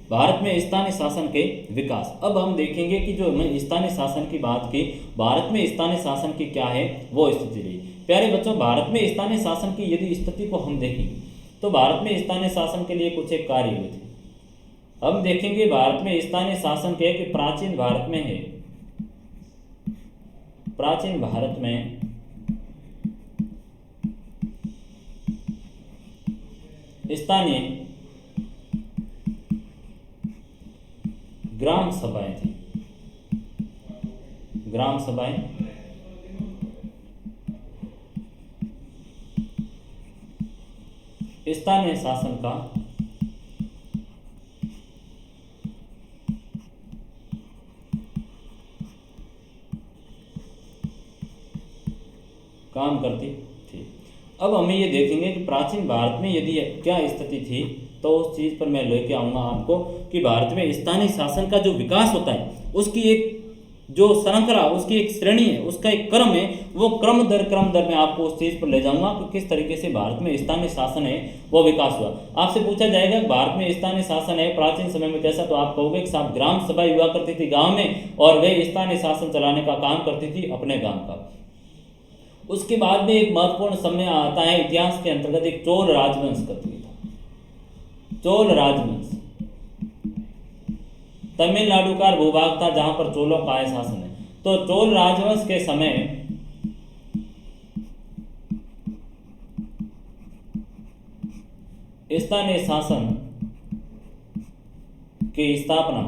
भारत में स्थानीय शासन के विकास। अब हम देखेंगे कि जो हमने स्थानीय शासन की बात की, भारत में स्थानीय शासन की क्या है वो स्थिति रही। प्यारे बच्चों, भारत में स्थानीय शासन की यदि स्थिति को हम देखें तो भारत में स्थानीय शासन के लिए कुछ एक कार्य हुए थे। हम देखेंगे भारत में स्थानीय शासन के कि प्राचीन भारत में है, प्राचीन भारत में स्थानीय ग्राम सभाएं थी, ग्राम सभाएं स्थानीय शासन का काम करती थी। अब हमें ये देखेंगे कि प्राचीन भारत में यदि क्या स्थिति थी, तो उस चीज़ पर मैं लेके आऊँगा आपको कि भारत में स्थानीय शासन का जो विकास होता है उसकी एक जो श्रृंखला, उसकी एक श्रेणी है, उसका एक क्रम है, वो क्रम दर मैं आपको उस चीज़ पर ले जाऊंगा कि किस तरीके से भारत में स्थानीय शासन है वो विकास हुआ। आपसे पूछा जाएगा कि भारत में स्थानीय शासन है प्राचीन समय में कैसा, तो आप कहोगे कि साहब ग्राम सभा हुआ करती थी गाँव में और वे स्थानीय शासन चलाने का काम करती थी अपने गाँव का। उसके बाद में एक महत्वपूर्ण समय आता है इतिहास के अंतर्गत, एक चोल राजवंश करती था, चोल राजवंश। तमिलनाडु का भूभाग था जहां पर चोलों का शासन है। तो चोल राजवंश के समय स्थानीय शासन की स्थापना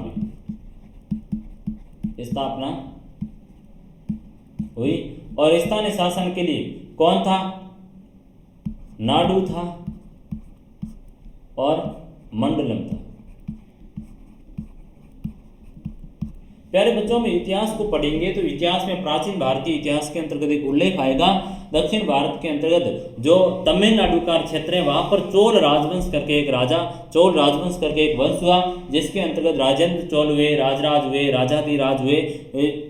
हुई और स्थानीय शासन के लिए कौन था, नाडु था और मंडलम था। प्यारे बच्चों में इतिहास को पढ़ेंगे तो इतिहास में प्राचीन भारतीय इतिहास के अंतर्गत एक उल्लेख आएगा, दक्षिण भारत के अंतर्गत जो तमिलनाडु का क्षेत्र है वहां पर चोल राजवंश करके एक राजा, चोल राजवंश करके एक वंश हुआ जिसके अंतर्गत राजेंद्र चोल हुए, राजराज हुए, राजाधिराज हुए,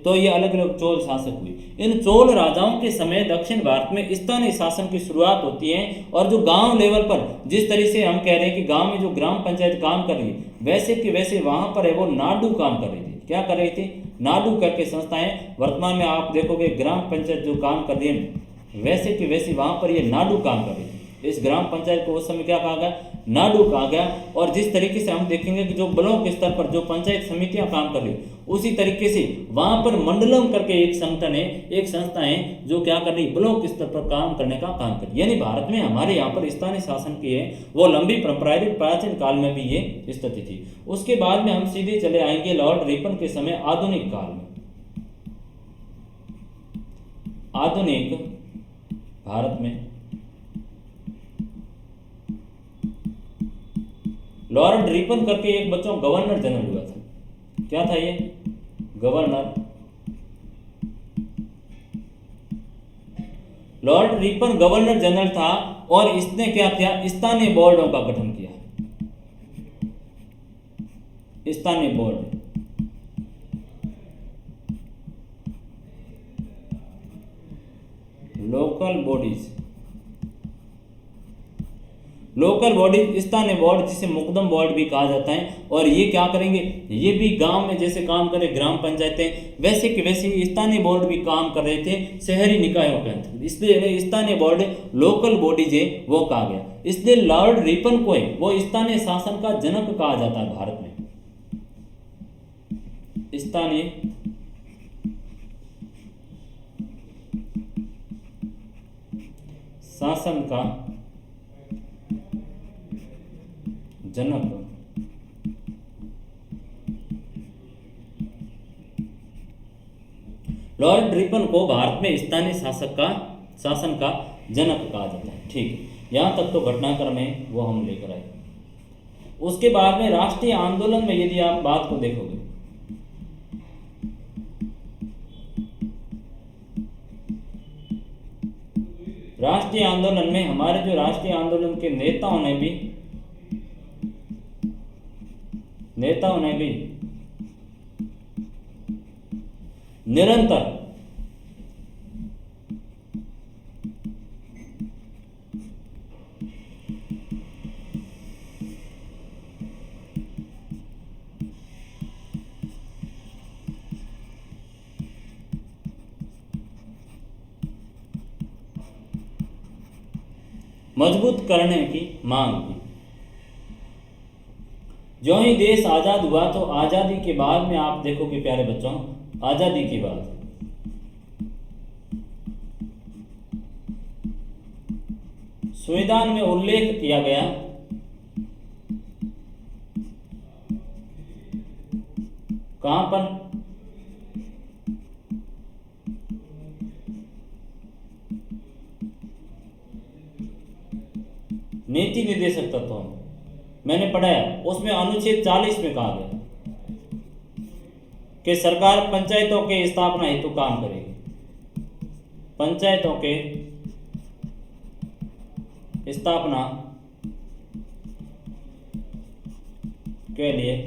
तो ये अलग अलग चोल शासक हुए। इन चोल राजाओं के समय दक्षिण भारत में स्थानीय शासन की शुरुआत होती है और जो गांव लेवल पर जिस तरह से हम कह रहे हैं कि गांव में जो ग्राम पंचायत काम कर रही है वैसे के वैसे वहां पर है वो नाडु काम कर रही थी। क्या कर रही थी, नाडु करके संस्थाएं। वर्तमान में आप देखोगे ग्राम पंचायत जो काम कर रही है वैसे कि वैसे वहां पर ये नाडु काम कर रही थी। इस ग्राम पंचायत को उस समय क्या कहा गया, नाडु कहा गया। और जिस तरीके से हम देखेंगे कि जो ब्लॉक स्तर पर जो पंचायत समितियां काम कर रही उसी तरीके से वहां पर मंडलम करके एक संगठन है, एक संस्था है जो क्या कर रही, ब्लॉक स्तर पर काम करने का काम कर रही। यानी भारत में हमारे यहाँ पर स्थानीय शासन की है वो लंबी परंपरा है, प्राचीन काल में भी ये स्थिति थी। उसके बाद में हम सीधे चले आएंगे लॉर्ड रिपन के समय, आधुनिक काल में। आधुनिक भारत में लॉर्ड रिपन करके एक बच्चों गवर्नर जनरल हुआ था। क्या था ये, governor. Lord Ripon governor general था और इसने क्या किया, स्थानीय बोर्डों का गठन किया। स्थानीय board, local bodies, local body, स्थानीय बोर्ड जिसे मुकदम बोर्ड भी कहा जाता है। और ये क्या करेंगे, ये भी गांव में जैसे काम करे ग्राम पंचायतें वैसे के वैसे स्थानीय बोर्ड भी काम कर रहे थे शहरी निकायों के अंतर्गत। इसलिए स्थानीय बोर्ड लोकल बॉडीज है वो कहा गया। इसलिए लॉर्ड रिपन को है वो स्थानीय शासन का जनक कहा जाता है। भारत में स्थानीय शासन का जनक लॉर्ड रिपन को भारत में स्थानीय शासन का जनक कहा जाता है। ठीक है, यहाँ तक तो घटनाक्रम है वो हम लेकर आए। उसके बाद में राष्ट्रीय आंदोलन में यदि आप बात को देखोगे, राष्ट्रीय आंदोलन में हमारे जो राष्ट्रीय आंदोलन के नेताओं ने भी निरंतर मजबूत करने की मांग की। जो ही देश आजाद हुआ तो आजादी के बाद में आप देखोगे प्यारे बच्चों, आजादी के बाद संविधान में उल्लेख किया गया कहां पर, नीति निर्देशक तत्वों में मैंने पढ़ाया, उसमें अनुच्छेद 40 में कहा गया कि सरकार पंचायतों के स्थापना हेतु काम करेगी, पंचायतों के स्थापना के लिए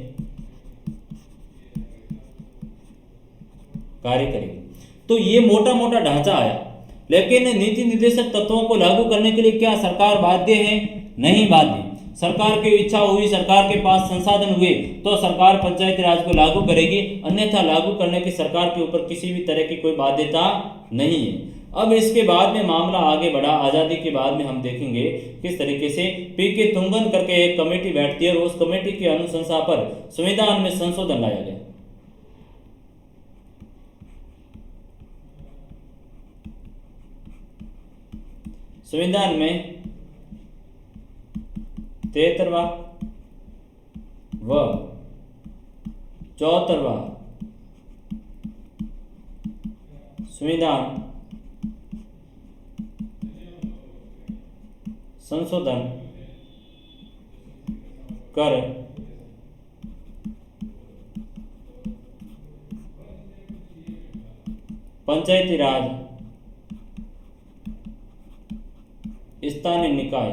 कार्य करेगी। तो ये मोटा मोटा ढांचा आया, लेकिन नीति निर्देशक तत्वों को लागू करने के लिए क्या सरकार बाध्य है? नहीं बाध्य। सरकार की इच्छा हुई, सरकार के पास संसाधन हुए तो सरकार पंचायती राज को लागू करेगी, अन्यथा लागू करने की सरकार के ऊपर किसी भी तरह की कोई बाध्यता नहीं है। अब इसके बाद में मामला आगे बढ़ा, आज़ादी के बाद में हम देखेंगे किस तरीके से पीके तुंगन करके एक कमेटी बैठती है और उस कमेटी की अनुशंसा पर संविधान में संशोधन लाया गया। संविधान में 73वां व 74वां संविधान संशोधन कर पंचायती राज स्थानीय निकाय,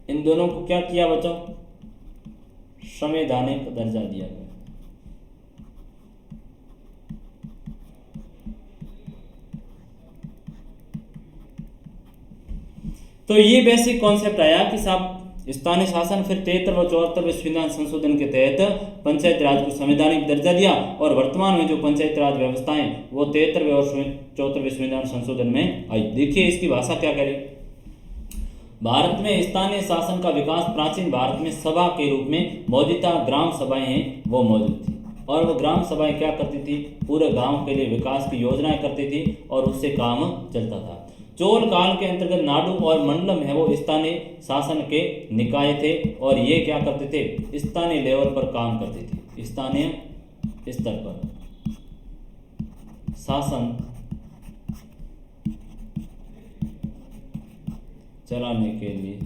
इन दोनों को क्या किया बच्चों? संवैधानिक दर्जा दिया गया। तो ये बेसिक कॉन्सेप्ट आया कि साहब स्थानीय शासन, फिर 73 व 74वें संविधान संशोधन के तहत पंचायत राज को संवैधानिक दर्जा दिया और वर्तमान में जो पंचायत राज व्यवस्थाएं वो 73वें और 74वें संविधान संशोधन में आई। देखिए इसकी भाषा क्या करे। भारत में स्थानीय शासन का विकास प्राचीन भारत में सभा के रूप में मौजूदा ग्राम सभाएं हैं वो मौजूद थी और वो ग्राम सभाएं क्या करती थी? पूरे गांव के लिए विकास की योजनाएं करती थी और उससे काम चलता था। चोल काल के अंतर्गत नाडु और मंडलम है वो स्थानीय शासन के निकाय थे और ये क्या करते थे? स्थानीय लेवल पर काम करते थे, स्थानीय स्तर पर शासन चलाने के लिए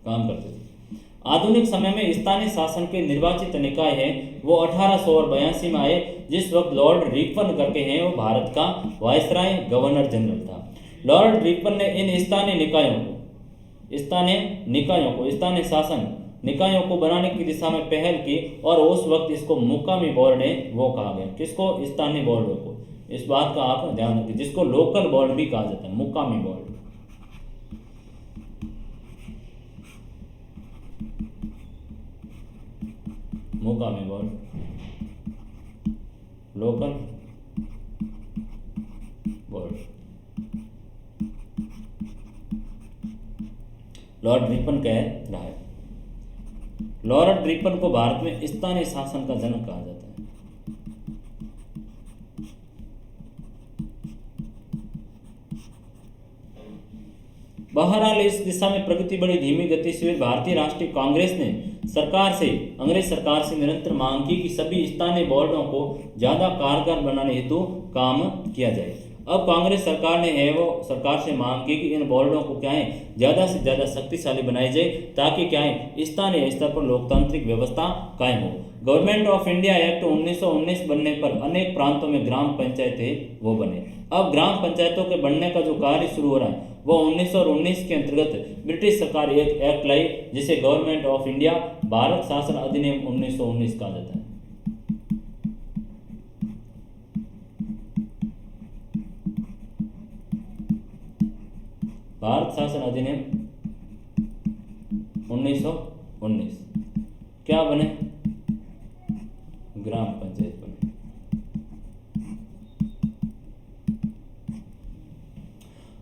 काम करते थे। आधुनिक समय में स्थानीय शासन के निर्वाचित निकाय है वो 1882 में आए, जिस वक्त लॉर्ड रिपन करके हैं वो भारत का वायसराय गवर्नर जनरल था। लॉर्ड रिपन ने इन स्थानीय शासन निकायों को बनाने की दिशा में पहल की और उस वक्त इसको मुकामी बोर्ड है वो कहा गया। किसको? स्थानीय बोर्डों को। इस बात का आप ध्यान रखिए, जिसको लोकल बोर्ड भी कहा जाता है, मुकामी बोर्ड। मुकामी board, local board. Lord Ripon कह रहा है। लॉर्ड रिपन को भारत में स्थानीय शासन का जनक कहा जाता है। बहरहाल इस दिशा में प्रगति बड़ी धीमी गति से हुई। भारतीय राष्ट्रीय कांग्रेस ने अंग्रेज सरकार से निरंतर मांग की कि सभी स्थानीय बोर्डों को ज्यादा कारगर बनाने हेतु काम किया जाए। अब कांग्रेस सरकार ने है वो सरकार से मांग की कि इन बोर्डों को क्या है ज़्यादा से ज़्यादा शक्तिशाली बनाई जाए, ताकि क्या है स्थानीय स्तर पर लोकतांत्रिक व्यवस्था कायम हो। गवर्नमेंट ऑफ इंडिया एक्ट 1919 बनने पर अनेक प्रांतों में ग्राम पंचायतें वो बने। अब ग्राम पंचायतों के बनने का जो कार्य शुरू हो रहा है वो 1919 के अंतर्गत ब्रिटिश सरकार एक एक्ट लाई, जिसे गवर्नमेंट ऑफ इंडिया भारत शासन अधिनियम 1919 कहा जाता है। भारत शासन अधिनियम 1919 क्या बने? ग्राम पंचायत बने।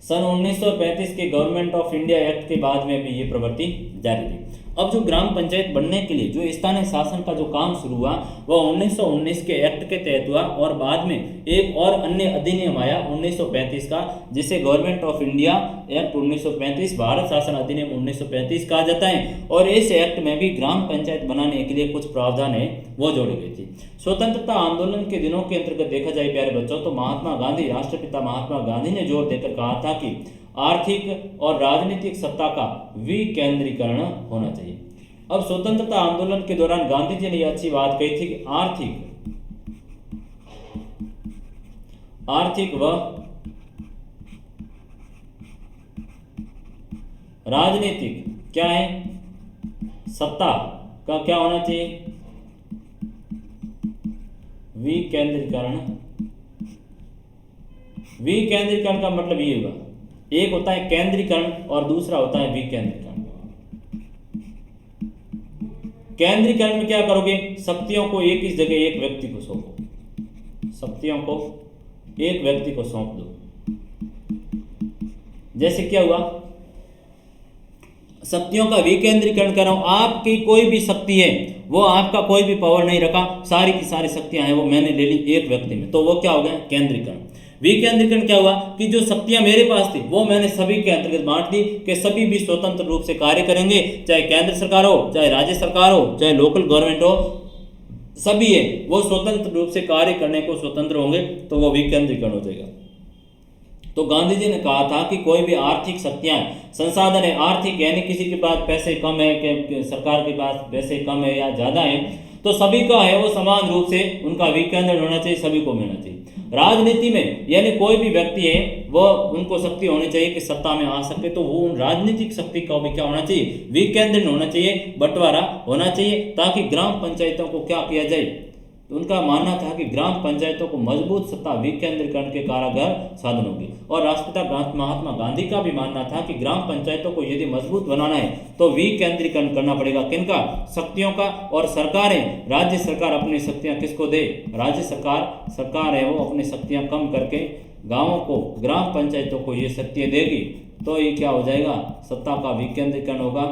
सन 1935 के गवर्नमेंट ऑफ इंडिया एक्ट के बाद में भी ये प्रवृत्ति जारी रही। अब जो ग्राम पंचायत बनने के लिए जो स्थानीय शासन का जो काम शुरू हुआ वह 1919 के एक्ट के तहत हुआ, और बाद में एक और अन्य अधिनियम आया 1935 का, जिसे government of India act 1935 Bharat शासन अधिनियम 1935 कहा जाता है। और इस एक्ट में भी ग्राम पंचायत बनाने के लिए कुछ प्रावधान है वो जोड़ी गई थी। स्वतंत्रता आंदोलन के दिनों के अंतर्गत देखा जाए प्यारे बच्चों, तो महात्मा गांधी, राष्ट्रपिता महात्मा गांधी ने जोर देकर कहा था कि आर्थिक और राजनीतिक सत्ता का विकेंद्रीकरण होना चाहिए। अब स्वतंत्रता आंदोलन के दौरान गांधी जी ने यह अच्छी बात कही थी कि आर्थिक व राजनीतिक क्या है सत्ता का क्या होना चाहिए? विकेंद्रीकरण का मतलब ये होगा, एक होता है केंद्रीकरण और दूसरा होता है विकेंद्रीकरण। केंद्रीकरण में क्या करोगे? शक्तियों को एक ही जगह एक व्यक्ति को सौंपो, शक्तियों को एक व्यक्ति को सौंप दो। जैसे क्या हुआ? शक्तियों का विकेंद्रीकरण कर रहा हूं, आपकी कोई भी शक्ति है वो आपका कोई भी पावर नहीं रखा, सारी की सारी शक्तियां हैं वो मैंने ले ली एक व्यक्ति में, तो वो क्या हो गया? केंद्रीकरण। विकेंद्रीकरण क्या हुआ कि जो शक्तियां मेरे पास थी वो मैंने सभी के अंतर्गत बांट दी कि सभी भी स्वतंत्र रूप से कार्य करेंगे, चाहे केंद्र सरकार हो, चाहे राज्य सरकार हो, चाहे लोकल गवर्नमेंट हो, सभी है वो स्वतंत्र रूप से कार्य करने को स्वतंत्र होंगे, तो वो विकेंद्रीकरण हो जाएगा। तो गांधी जी ने कहा था कि कोई भी आर्थिक शक्तियां संसाधन है, आर्थिक यानी किसी के पास पैसे कम है कि सरकार के पास पैसे कम है या ज़्यादा है, तो सभी का है वो समान रूप से उनका विकेंद्रीकरण होना चाहिए, सभी को मिलना चाहिए। राजनीति में यानी कोई भी व्यक्ति है वो उनको शक्ति होनी चाहिए कि सत्ता में आ सके, तो वो उन राजनीतिक शक्ति का भी क्या होना चाहिए? विकेंद्रीकरण होना चाहिए, बंटवारा होना चाहिए, ताकि ग्राम पंचायतों को क्या किया जाए? उनका मानना था कि ग्राम पंचायतों को मजबूत सत्ता विकेंद्रीकरण के कारगर साधन होंगे। और राष्ट्रपिता महात्मा गांधी का भी मानना था कि ग्राम पंचायतों को यदि मजबूत बनाना है तो विकेंद्रीकरण करना पड़ेगा। किनका? शक्तियों का। और सरकारें, राज्य सरकार अपनी शक्तियां किसको दे? राज्य सरकार है वो अपनी शक्तियां कम करके गाँवों को, ग्राम पंचायतों को ये शक्तियाँ देगी, तो ये क्या हो जाएगा? सत्ता का विकेंद्रीकरण होगा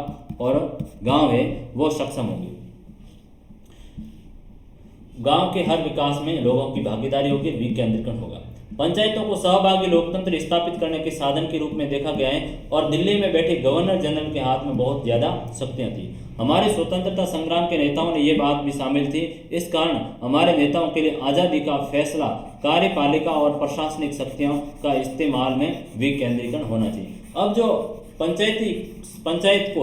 और गाँव है वो सक्षम होंगे। गांव के हर विकास में लोगों की भागीदारी होगी, विकेंद्रीकरण होगा। पंचायतों को सहभागी लोकतंत्र स्थापित करने के साधन के रूप में देखा गया है, और दिल्ली में बैठे गवर्नर जनरल के हाथ में बहुत ज़्यादा शक्तियां थी। हमारे स्वतंत्रता संग्राम के नेताओं ने ये बात भी शामिल थी। इस कारण हमारे नेताओं के लिए आज़ादी का फैसला कार्यपालिका और प्रशासनिक शक्तियों का इस्तेमाल में विकेंद्रीकरण होना चाहिए। अब जो पंचायत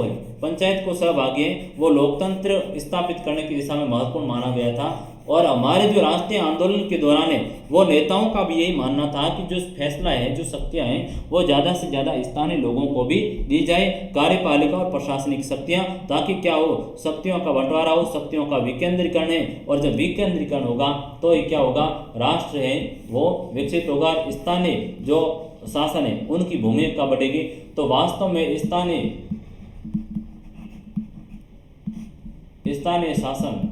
को सहभागी है वो लोकतंत्र स्थापित करने की दिशा में महत्वपूर्ण माना गया था। और हमारे जो राष्ट्रीय आंदोलन के दौरान है वो नेताओं का भी यही मानना था कि जो फैसला है, जो शक्तियां हैं वो ज़्यादा से ज़्यादा स्थानीय लोगों को भी दी जाए, कार्यपालिका और प्रशासनिक शक्तियां, ताकि क्या हो? शक्तियों का बंटवारा हो, शक्तियों का विकेंद्रीकरण है। और जब विकेंद्रीकरण होगा तो ये क्या होगा? राष्ट्र है वो विकसित होगा, स्थानीय जो शासन है उनकी भूमिका बढ़ेगी। तो वास्तव में स्थानीय शासन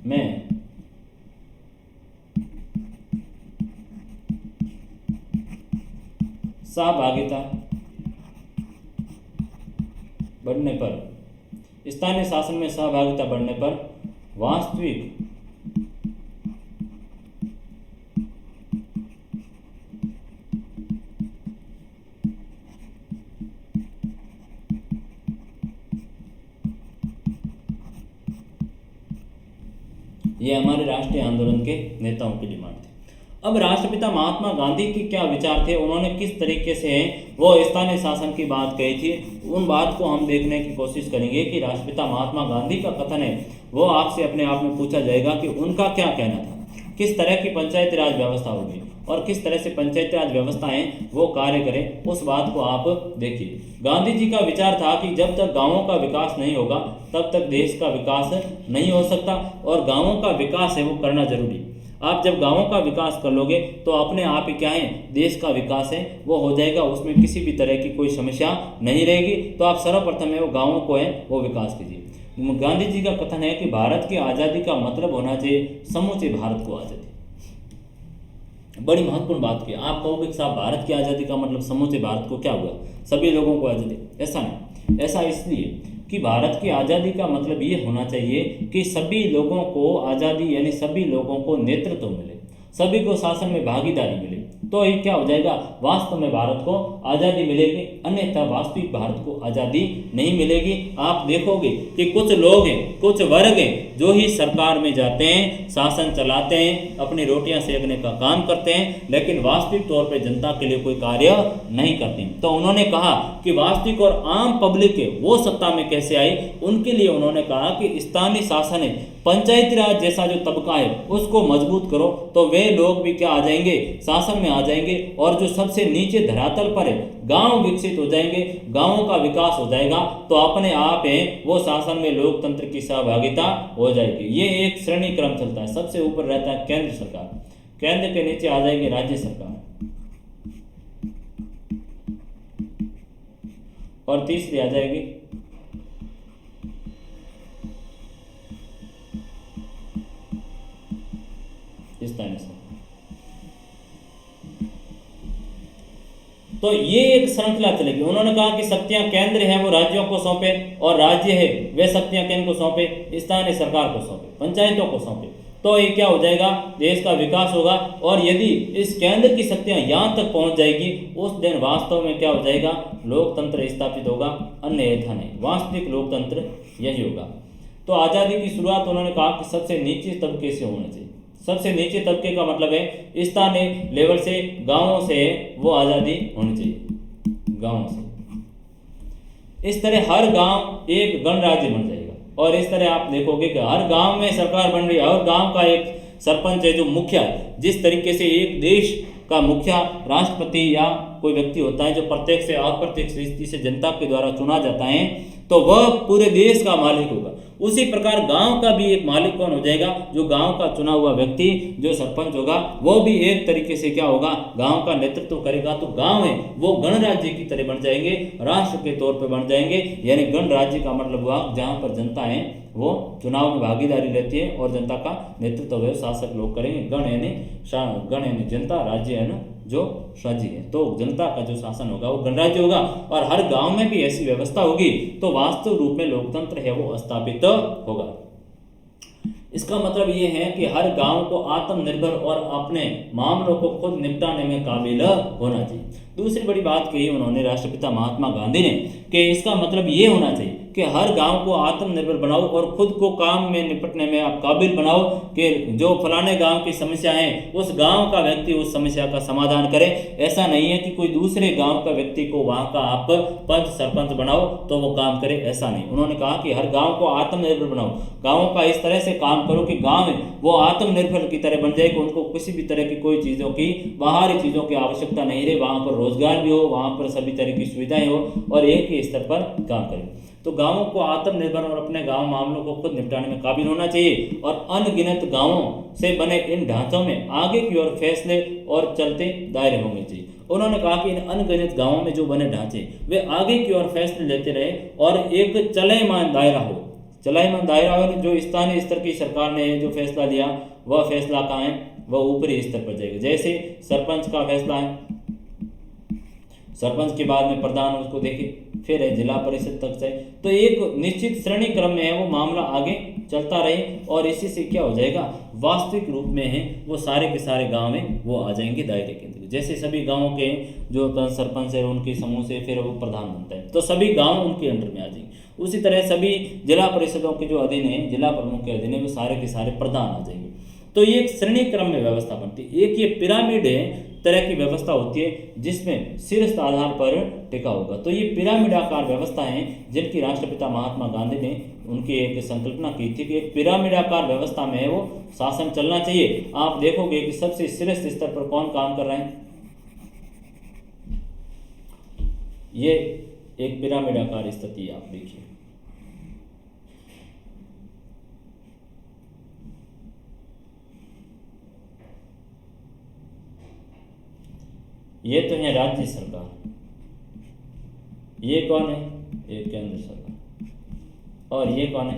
में सहभागिता बढ़ने पर, स्थानीय शासन में सहभागिता बढ़ने पर वास्तविक ये हमारे राष्ट्रीय आंदोलन के नेताओं की डिमांड थी। अब राष्ट्रपिता महात्मा गांधी की क्या विचार थे, उन्होंने किस तरीके से वो स्थानीय शासन की बात कही थी, उन बात को हम देखने की कोशिश करेंगे कि राष्ट्रपिता महात्मा गांधी का कथन है वो आपसे अपने आप में पूछा जाएगा कि उनका क्या कहना था, किस तरह की पंचायती राज व्यवस्था होगी और किस तरह से पंचायती राज व्यवस्थाएं वो कार्य करें, उस बात को आप देखिए। गांधी जी का विचार था कि जब तक गांवों का विकास नहीं होगा तब तक देश का विकास नहीं हो सकता, और गांवों का विकास है वो करना जरूरी। आप जब गांवों का विकास कर लोगे तो अपने आप ही क्या है, देश का विकास है वो हो जाएगा, उसमें किसी भी तरह की कोई समस्या नहीं रहेगी। तो आप सर्वप्रथम है वो गाँवों को है वो विकास कीजिए। गांधी जी का कथन है कि भारत की आज़ादी का मतलब होना चाहिए समूचे भारत को आज़ादी। बड़ी महत्वपूर्ण बात की। आप कहोगे कि साहब भारत की आज़ादी का मतलब समूचे भारत को क्या हुआ, सभी लोगों को आज़ादी? ऐसा नहीं, ऐसा इसलिए कि भारत की आज़ादी का मतलब ये होना चाहिए कि सभी लोगों को आज़ादी, यानी सभी लोगों को नेतृत्व मिले, सभी को शासन में भागीदारी मिले, तो ये क्या हो जाएगा, वास्तव में भारत को आज़ादी मिलेगी, अन्यथा वास्तविक भारत को आज़ादी नहीं मिलेगी। आप देखोगे कि कुछ लोग हैं, कुछ वर्ग हैं जो ही सरकार में जाते हैं, शासन चलाते हैं, अपनी रोटियां सेकने का काम करते हैं, लेकिन वास्तविक तौर पर जनता के लिए कोई कार्य नहीं करते। तो उन्होंने कहा कि वास्तविक और आम पब्लिक है वो सत्ता में कैसे आई, उनके लिए उन्होंने कहा कि स्थानीय शासन है, पंचायती राज जैसा जो तबका है उसको मजबूत करो, तो वे लोग भी क्या आ जाएंगे, शासन में आ जाएंगे, और जो सबसे नीचे धरातल पर है गांव विकसित हो जाएंगे, गांवों का विकास हो जाएगा, तो अपने आप है वो शासन में लोकतंत्र की सहभागिता हो जाएगी। ये एक श्रेणी क्रम चलता है, सबसे ऊपर रहता है केंद्र सरकार, केंद्र के नीचे आ जाएगी राज्य सरकार, और तीसरी आ जाएगी स्थानीय सरकार। तो ये एक श्रृंखला चलेगी। उन्होंने कहा कि शक्तियां केंद्र है वो राज्यों को सौंपे, और राज्य है वे शक्तियां केंद्र को सौंपे, स्थानीय सरकार को सौंपे, पंचायतों को सौंपे, तो ये क्या हो जाएगा, देश का विकास होगा। और यदि इस केंद्र की शक्तियां यहाँ तक पहुंच जाएगी उस दिन वास्तव में क्या हो जाएगा, लोकतंत्र स्थापित होगा, अन्यथा नहीं, वास्तविक लोकतंत्र यही होगा। तो आज़ादी की शुरुआत उन्होंने कहा कि सबसे नीचे तबके से होना चाहिए। सबसे नीचे तबके का मतलब है स्थानीय लेवल से, गांवों से वो आज़ादी होनी चाहिए, गांवों से। इस तरह हर गांव एक गणराज्य बन जाएगा, और इस तरह आप देखोगे कि हर गांव में सरकार बन रही है, हर गांव का एक सरपंच है जो मुखिया है। जिस तरीके से एक देश का मुखिया राष्ट्रपति या कोई व्यक्ति होता है जो प्रत्यक्ष से अप्रत्यक्ष रीति से जनता के द्वारा चुना जाता है, तो वह पूरे देश का मालिक होगा। उसी प्रकार गांव का भी एक मालिक कौन हो जाएगा, जो गांव का चुना हुआ व्यक्ति जो सरपंच होगा वो भी एक तरीके से क्या होगा, गांव का नेतृत्व करेगा। तो गांव है वो गणराज्य की तरह बन जाएंगे, राष्ट्र के तौर पर बन जाएंगे। यानी गणराज्य का मतलब हुआ जहां पर जनता है वो चुनाव में भागीदारी लेती है और जनता का नेतृत्व वह शासक लोग करेंगे। गण यानी जनता, राज्य है ना जो राज्य है, तो जनता का जो शासन होगा वो गणराज्य होगा, और हर गांव में भी ऐसी व्यवस्था होगी, तो वास्तव रूप में लोकतंत्र है वो स्थापित होगा। इसका मतलब ये है कि हर गांव को आत्मनिर्भर और अपने मामलों को खुद निपटाने में काबिल होना चाहिए। दूसरी बड़ी बात कही उन्होंने राष्ट्रपिता महात्मा गांधी ने कि इसका मतलब ये होना चाहिए कि हर गांव को आत्मनिर्भर बनाओ और खुद को काम में निपटने में आप काबिल बनाओ, कि जो फलाने गांव की समस्या है उस गांव का व्यक्ति उस समस्या का समाधान करे। ऐसा नहीं है कि कोई दूसरे गांव का व्यक्ति को वहां का आप पंच सरपंच बनाओ तो वो काम करे, ऐसा नहीं। उन्होंने कहा कि हर गांव को आत्मनिर्भर बनाओ, गाँव का इस तरह से काम करो कि गाँव है वो आत्मनिर्भर की तरह बन जाए, कि उनको किसी भी तरह की कोई चीज़ों की, बाहरी चीज़ों की आवश्यकता नहीं रहे, वहाँ पर रोजगार भी हो, वहाँ पर सभी तरह की सुविधाएं हो, और एक ही स्तर पर काम करें। तो गांवों को आत्मनिर्भर और अपने गांव मामलों को खुद निपटाने में काबिल होना चाहिए, और अनगिनत गांवों से बने इन ढांचों में आगे की ओर फैसले और चलते दायरे होने चाहिए। उन्होंने कहा कि इन अनगिनत गांवों में जो बने ढांचे वे आगे की ओर फैसले लेते रहे, और एक चलयमान दायरा हो, चलयमान दायरा हो। जो स्थानीय स्तर की सरकार ने जो फैसला लिया वह फैसला कहाँ है, वह ऊपरी स्तर पर जाएगा। जैसे सरपंच का फैसला है, सरपंच के बाद में प्रधान उसको देखे, फिर है जिला परिषद तक जाए। तो एक निश्चित श्रेणी क्रम में है वो मामला आगे चलता रहे और इसी से क्या हो जाएगा, वास्तविक रूप में है वो सारे के सारे गांव में वो आ जाएंगे दायरे के अंदर। जैसे सभी गांवों के जो सरपंच है उनके समूह से फिर वो प्रधान बनता है, तो सभी गांव उनके अंडर में आ जाएंगे। उसी तरह सभी जिला परिषदों के जो अधीन है, जिला प्रमुख के अधीन है, वो सारे के सारे प्रधान आ जाएंगे। तो ये एक श्रेणी क्रम में व्यवस्था बनती है। एक ये पिरामिड है तरह की व्यवस्था होती है जिसमें शीर्ष आधार पर टिका होगा। तो ये पिरामिड आकार व्यवस्था है जिनकी राष्ट्रपिता महात्मा गांधी ने उनकी एक संकल्पना की थी कि एक पिरामिड आकार व्यवस्था में वो शासन चलना चाहिए। आप देखोगे कि सबसे शीर्ष स्तर पर कौन काम कर रहे हैं, ये एक पिरामिड आकार स्थिति आप देखिए। ये तो है राज्य सरकार, ये कौन है, ये केंद्र सरकार, और ये कौन है,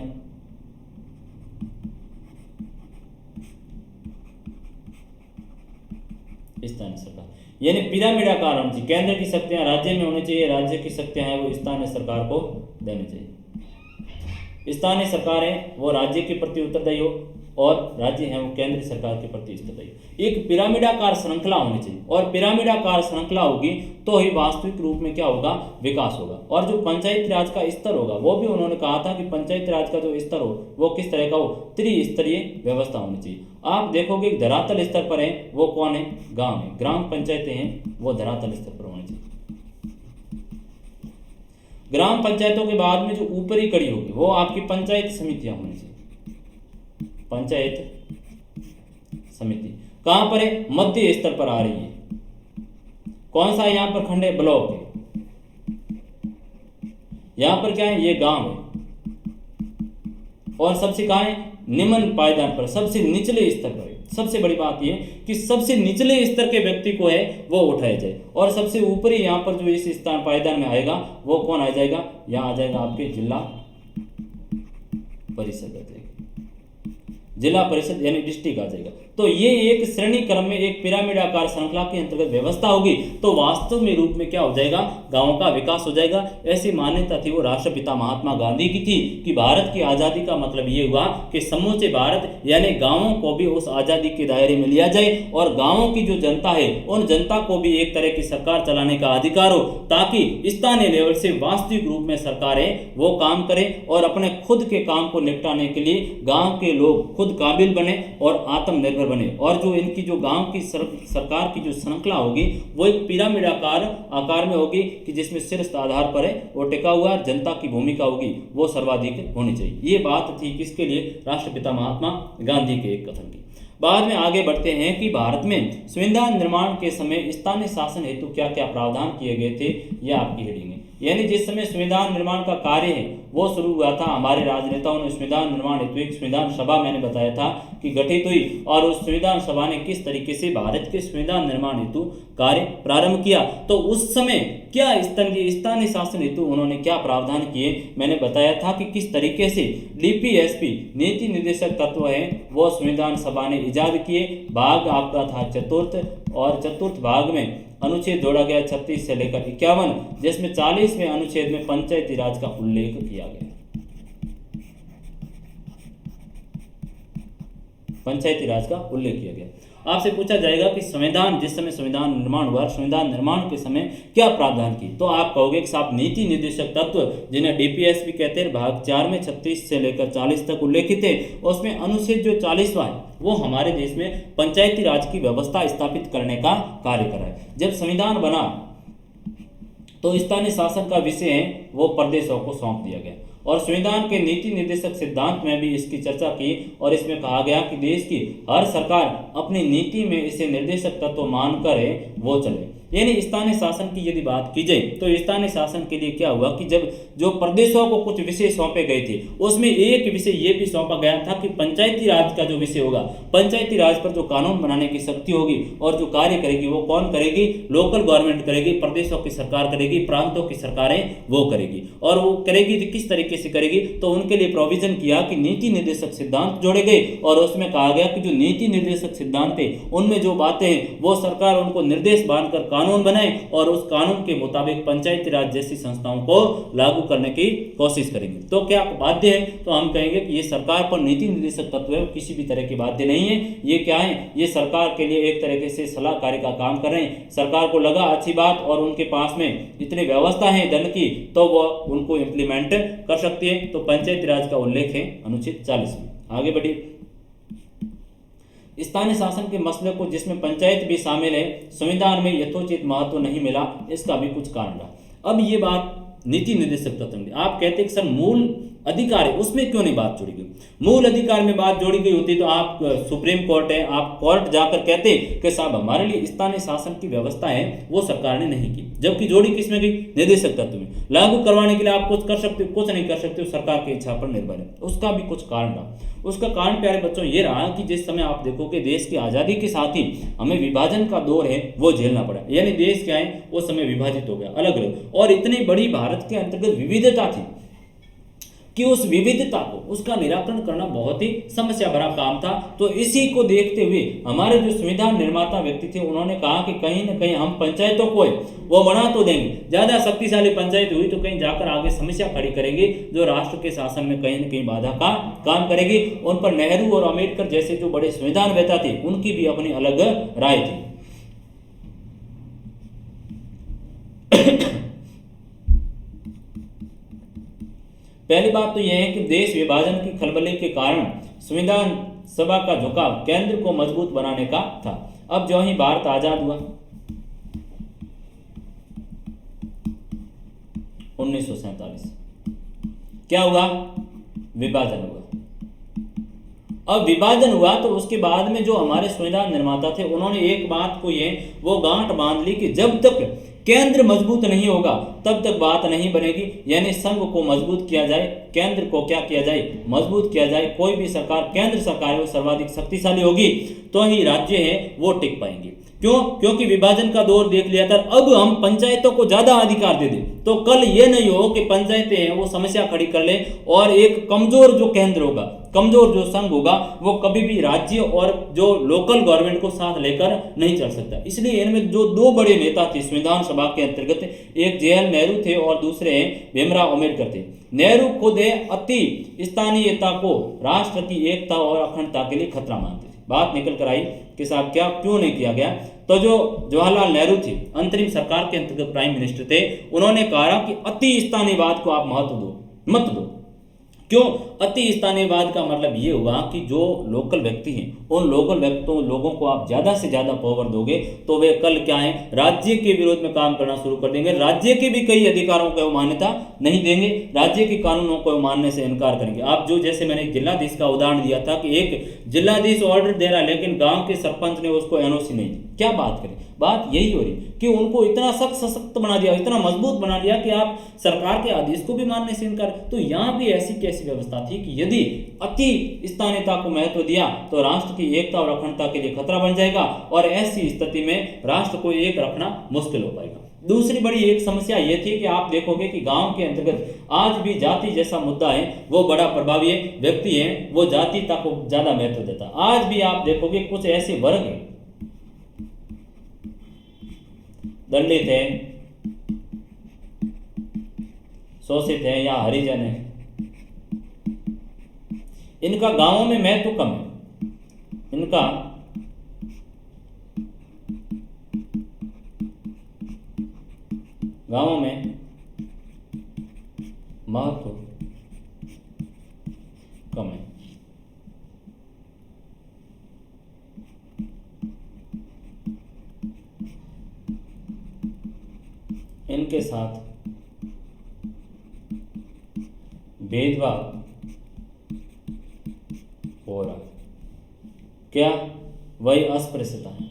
स्थानीय सरकार। यानी पिरामिड आकार होनी चाहिए। केंद्र की शक्तियां राज्य में होनी चाहिए, राज्य की शक्तियां हैं वो स्थानीय सरकार को देनी चाहिए। स्थानीय सरकार है वो राज्य के प्रति उत्तरदायी हो और राज्य है वो केंद्र सरकार के प्रति उत्तरदायी। एक पिरामिडाकार श्रृंखला होनी चाहिए और पिरामिडाकार श्रृंखला होगी तो ही वास्तविक रूप में क्या होगा, विकास होगा। और जो पंचायती राज का स्तर होगा वो भी उन्होंने कहा था कि पंचायती राज का जो स्तर हो वो किस तरह का हो, त्रिस्तरीय व्यवस्था होनी चाहिए। आप देखोगे धरातल स्तर पर है वो कौन है, गांव है, ग्राम पंचायतें हैं वो धरातल स्तर पर होनी चाहिए। ग्राम पंचायतों के बाद में जो ऊपरी कड़ी होगी वो आपकी पंचायत समितियां होनी चाहिए। पंचायत समिति कहां पर है, मध्य स्तर पर आ रही है। कौन सा यहां पर खंड है, ब्लॉक है। यहां पर क्या है, ये गांव है। और सबसे कहां है, निम्न पायदान पर, सबसे निचले स्तर पर। सबसे बड़ी बात यह कि सबसे निचले स्तर के व्यक्ति को है वो उठाया जाए और सबसे ऊपरी यहां पर जो इस स्थान पायदान में आएगा वो कौन आ जाएगा, यहां आ जाएगा आपके जिला परिषद, जिला परिषद यानी डिस्ट्रिक्ट आ जाएगा। तो ये एक श्रेणी क्रम में एक पिरामिड आकार श्रृंखला के अंतर्गत व्यवस्था होगी तो वास्तव में रूप में क्या हो जाएगा, गांवों का विकास हो जाएगा। ऐसी मान्यता थी वो राष्ट्रपिता महात्मा गांधी की थी कि भारत की आज़ादी का मतलब ये हुआ कि समूचे भारत यानी गांवों को भी उस आज़ादी के दायरे में लिया जाए और गांवों की जो जनता है उन जनता को भी एक तरह की सरकार चलाने का अधिकार हो ताकि स्थानीय लेवल से वास्तविक रूप में सरकारें वो काम करें और अपने खुद के काम को निपटाने के लिए गाँव के लोग खुद काबिल बने और आत्मनिर्भर बने। और जो इनकी जो गांव की सरकार की जो श्रृंखला होगी वो एक पिरामिड आकार में होगी कि जिसमें शीर्ष आधार पर है वो टिका हुआ जनता की भूमिका होगी वो सर्वाधिक होनी चाहिए। ये बात थी किसके लिए, राष्ट्रपिता महात्मा गांधी के एक कथन की। बाद में आगे बढ़ते हैं कि भारत में संविधान निर्माण के समय स्थानीय शासन हेतु क्या क्या प्रावधान किए गए थे, यह आपकी हेडिंग है। यानी जिस समय संविधान निर्माण का कार्य है वो शुरू हुआ था, हमारे राजनेताओं ने संविधान निर्माण हेतु एक संविधान सभा मैंने बताया था कि गठित हुई और उस संविधान सभा ने किस तरीके से भारत के संविधान निर्माण हेतु कार्य प्रारंभ किया। तो उस समय क्या स्थानीय शासन हेतु उन्होंने क्या प्रावधान किए, मैंने बताया था कि किस तरीके से डीपीएसपी नीति निर्देशक तत्व है वो संविधान सभा ने इजाद किए। भाग आपका था चतुर्थ और चतुर्थ भाग में अनुच्छेद जोड़ा गया 36 से लेकर 51 जिसमें 40वें अनुच्छेद में पंचायती राज का उल्लेख किया गया। पंचायती राज का उल्लेख किया गया। आपसे पूछा जाएगा कि संविधान जिस समय संविधान निर्माण हुआ, संविधान निर्माण के समय क्या प्रावधान की, तो आप कहोगे कि साहब नीति निर्देशक तत्व जिन्हें डीपीएसपी कहते हैं भाग 4 में 36 से लेकर 40 तक उल्लेखित है। उसमें अनुच्छेद जो 40वां है वो हमारे देश में पंचायती राज की व्यवस्था स्थापित करने का कार्य कर रहा है। जब संविधान बना तो स्थानीय शासन का विषय है वो प्रदेशों को सौंप दिया गया और संविधान के नीति निर्देशक सिद्धांत में भी इसकी चर्चा की और इसमें कहा गया कि देश की हर सरकार अपनी नीति में इसे निर्देशक तत्व मानकर वो चले। यानी स्थानीय शासन की यदि बात की जाए तो स्थानीय शासन के लिए क्या हुआ कि जब जो प्रदेशों को कुछ विषय सौंपे गए थे उसमें एक विषय ये भी सौंपा गया था कि पंचायती राज का जो विषय होगा, पंचायती राज पर जो कानून बनाने की शक्ति होगी और जो कार्य करेगी वो कौन करेगी, लोकल गवर्नमेंट करेगी, प्रदेशों की सरकार करेगी, प्रांतों की सरकारें वो करेगी। और वो करेगी तो किस तरीके से करेगी, तो उनके लिए प्रोविजन किया कि नीति निर्देशक सिद्धांत जोड़े गए और उसमें कहा गया कि जो नीति निर्देशक सिद्धांत है उनमें जो बातें हैं वो सरकार उनको निर्देश बांधकर कानून बनाएं और उस कानून के मुताबिक पंचायती राज जैसी संस्थाओं को लागू करने की कोशिश करेंगे। तो क्या बाध्य है? तो हम कहेंगे कि ये सरकार पर नीति निर्देशक तत्व है, किसी भी तरह की बाध्य नहीं है। ये क्या है? ये सरकार के लिए एक तरीके से सलाहकारी का काम कर रहे हैं। सरकार को लगा अच्छी बात और उनके पास में इतनी व्यवस्था है दल की, तो वह उनको इम्प्लीमेंट कर सकती है। तो पंचायती राज का उल्लेख है अनुच्छेद 40 में। आगे बढ़िए। स्थानीय शासन के मसले को, जिसमें पंचायत भी शामिल है, संविधान में यथोचित महत्व नहीं मिला, इसका भी कुछ कारण रहा। अब ये बात नीति निर्देशक तत्व में आप कहते हैं कि सर मूल अधिकार है, उसमें क्यों नहीं बात जोड़ी गई? मूल अधिकार में बात जोड़ी गई होती तो आप सुप्रीम कोर्ट है, आप कोर्ट जाकर कहते कि साहब हमारे लिए स्थानीय शासन की व्यवस्था है, वो सरकार ने नहीं की। जबकि जोड़ी किसमें गई? निर्देशक तत्व में। लागू करवाने के लिए आप कुछ कर सकते हो, कुछ नहीं कर सकते हो, सरकार की इच्छा पर निर्भर है। उसका भी कुछ कारण रहा। उसका कारण प्यारे बच्चों ये रहा कि जिस समय आप देखोगे देश की आज़ादी के साथ ही हमें विभाजन का दौर है वो झेलना पड़ा। यानी देश क्या है, वो समय विभाजित हो गया, अलग अलग, और इतनी बड़ी भारत के अंतर्गत विविधता थी कि उस विविधता को, उसका निराकरण करना बहुत ही समस्या भरा काम था। तो इसी को देखते हुए हमारे जो संविधान निर्माता व्यक्ति थे, उन्होंने कहा कि कहीं न कहीं हम पंचायतों को वो बना तो देंगे, ज़्यादा शक्तिशाली पंचायत हुई तो कहीं जाकर आगे समस्या खड़ी करेंगे जो राष्ट्र के शासन में कहीं न कहीं बाधा का काम करेगी। उन पर नेहरू और अम्बेडकर जैसे जो बड़े संविधानवेत्ता थे, उनकी भी अपनी अलग राय थी। पहली बात तो यह है कि देश विभाजन की खलबली के कारण संविधान सभा का झुकाव केंद्र को मजबूत बनाने का था। अब जो ही भारत आजाद हुआ 1947, क्या हुआ? विभाजन हुआ। अब विभाजन हुआ तो उसके बाद में जो हमारे संविधान निर्माता थे, उन्होंने एक बात को वो गांठ बांध ली कि जब तक केंद्र मजबूत नहीं होगा तब तक बात नहीं बनेगी। यानी संघ को मजबूत किया जाए, केंद्र को क्या किया जाए? मजबूत किया जाए। कोई भी सरकार, केंद्र सरकार वो सर्वाधिक शक्तिशाली होगी तो ही राज्य है वो टिक पाएंगे। क्यों? क्योंकि विभाजन का दौर देख लिया था। अब हम पंचायतों को ज्यादा अधिकार दे दें तो कल ये नहीं हो कि पंचायतें हैं वो समस्या खड़ी कर ले और एक कमजोर जो केंद्र होगा, कमजोर जो संघ होगा, वो कभी भी राज्य और जो लोकल गवर्नमेंट को साथ लेकर नहीं चल सकता। इसलिए इनमें जो दो बड़े नेता थे संविधान सभा के अंतर्गत, एक जवाहरलाल नेहरू थे और दूसरे भीमराव अम्बेडकर थे। नेहरू खुद अति स्थानीयता को राष्ट्र की एकता और अखंडता के लिए खतरा मानते थे। बात निकल कर आई कि साहब क्या क्यों नहीं किया गया? तो जो जवाहरलाल नेहरू थे, अंतरिम सरकार के अंतर्गत प्राइम मिनिस्टर थे, उन्होंने कहा कि अति स्थानीयवाद को आप महत्व दो, मत दो। क्यों? अति स्थानीयवाद का मतलब ये हुआ कि जो लोकल व्यक्ति हैं, उन लोकल लोगों को आप ज़्यादा से ज़्यादा पावर दोगे तो वे कल क्या है, राज्य के विरोध में काम करना शुरू कर देंगे। राज्य के भी कई अधिकारों को मान्यता नहीं देंगे, राज्य के कानूनों को मानने से इनकार करेंगे। आप जो, जैसे मैंने जिलाधीश का उदाहरण दिया था कि एक जिलाधीश ऑर्डर दे रहा है लेकिन गाँव के सरपंच ने उसको एनओसी नहीं दी। क्या बात करें? बात यही हो रही कि उनको इतना सशक्त बना दिया, इतना मजबूत बना दिया कि आप सरकार के आदेश को भी मानने से इनकार। तो यहाँ भी ऐसी कैसी व्यवस्था थी कि यदि अति स्थानीयता को महत्व दिया तो राष्ट्र की एकता और अखंडता के लिए खतरा बन जाएगा और ऐसी स्थिति में राष्ट्र को एक रखना मुश्किल हो पाएगा। दूसरी बड़ी एक समस्या ये थी कि आप देखोगे कि गांव के अंतर्गत आज भी जाति जैसा मुद्दा है वो बड़ा प्रभावी है। व्यक्ति है वो जातीयता को ज्यादा महत्व देता। आज भी आप देखोगे कुछ ऐसे वर्ग हैं, दलित है, शोषित है या हरिजन है, इनका गांवों में महत्व कम है। इनका गांवों में महत्व कम है। इनके साथ भेदभाव हो रहा। क्या? वही अस्पृश्यता है।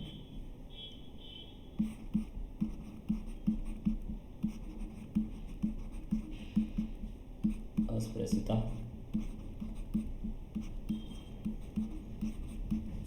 अस्पृश्यता,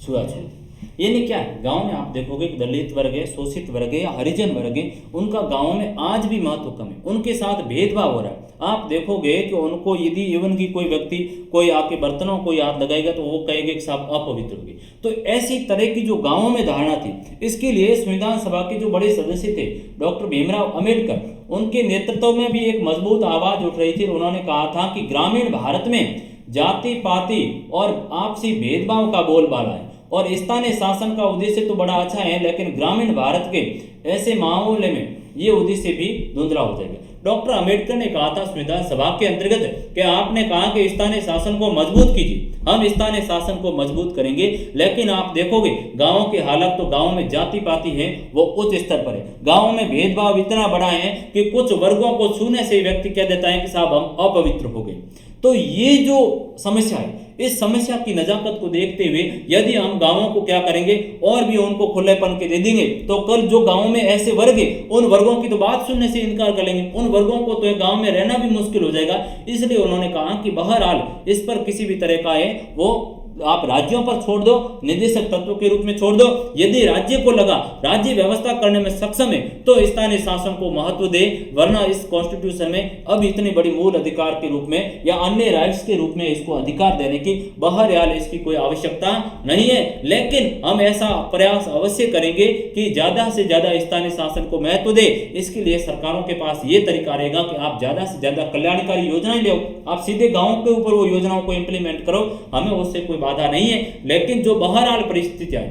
छुआछूत। यानी क्या है, गांव में आप देखोगे कि दलित वर्ग है, शोषित वर्ग है या हरिजन वर्ग है, उनका गांव में आज भी महत्व कम है, उनके साथ भेदभाव हो रहा है। आप देखोगे कि उनको यदि इवन की कोई व्यक्ति कोई आके बर्तनों को हाथ लगाएगा तो वो कहेगा कि साहब अपवित्र होगी। तो ऐसी तरह की जो गांवों में धारणा थी, इसके लिए संविधान सभा के जो बड़े सदस्य थे डॉक्टर भीमराव अंबेडकर, उनके नेतृत्व में भी एक मजबूत आवाज उठ रही थी। उन्होंने कहा था कि ग्रामीण भारत में जाति पाति और आपसी भेदभाव का बोलबाला है और स्थानीय शासन का उद्देश्य तो बड़ा अच्छा है, लेकिन ग्रामीण भारत के ऐसे माहौल में ये उद्देश्य भी धुंधला हो जाएगा। डॉक्टर अंबेडकर ने कहा था संविधान सभा के अंतर्गत कि आपने कहा कि स्थानीय शासन को मजबूत कीजिए, हम स्थानीय शासन को मजबूत करेंगे, लेकिन आप देखोगे गांवों की हालत, तो गांव में जाति पाति है वो उच्च स्तर पर है। गांव में भेदभाव इतना बड़ा है कि कुछ वर्गों को छूने से व्यक्ति कह देता है कि साहब हम अपवित्र हो गए। तो ये जो समस्या है, इस समस्या की नजाकत को देखते हुए यदि हम गांवों को क्या करेंगे और भी उनको खुलेपन के दे देंगे, तो कल जो गांव में ऐसे वर्ग है उन वर्गों की तो बात सुनने से इनकार कर लेंगे, उन वर्गों को तो गांव में रहना भी मुश्किल हो जाएगा। इसलिए उन्होंने कहा कि बहरहाल इस पर किसी भी तरह का है वो आप राज्यों पर छोड़ दो, निदेशक तत्व के रूप में छोड़ दो। यदि राज्य को लगा राज्य व्यवस्था करने में सक्षम है तो स्थानीय शासन को महत्व दे, वरना इस कॉन्स्टिट्यूशन में अब इतनी बड़ी मूल अधिकार के रूप में या अन्य राइट्स के रूप में इसको अधिकार देने की बहरहाल इसकी कोई आवश्यकता नहीं है। लेकिन हम ऐसा प्रयास अवश्य करेंगे कि ज्यादा से ज्यादा स्थानीय शासन को महत्व दे। इसके लिए सरकारों के पास ये तरीका रहेगा कि आप ज्यादा से ज्यादा कल्याणकारी योजनाएं लो, आप सीधे गांवों के ऊपर वो योजनाओं को इंप्लीमेंट करो, हमें उससे कोई बाधा नहीं है। लेकिन जो बहरहाल परिस्थितियां,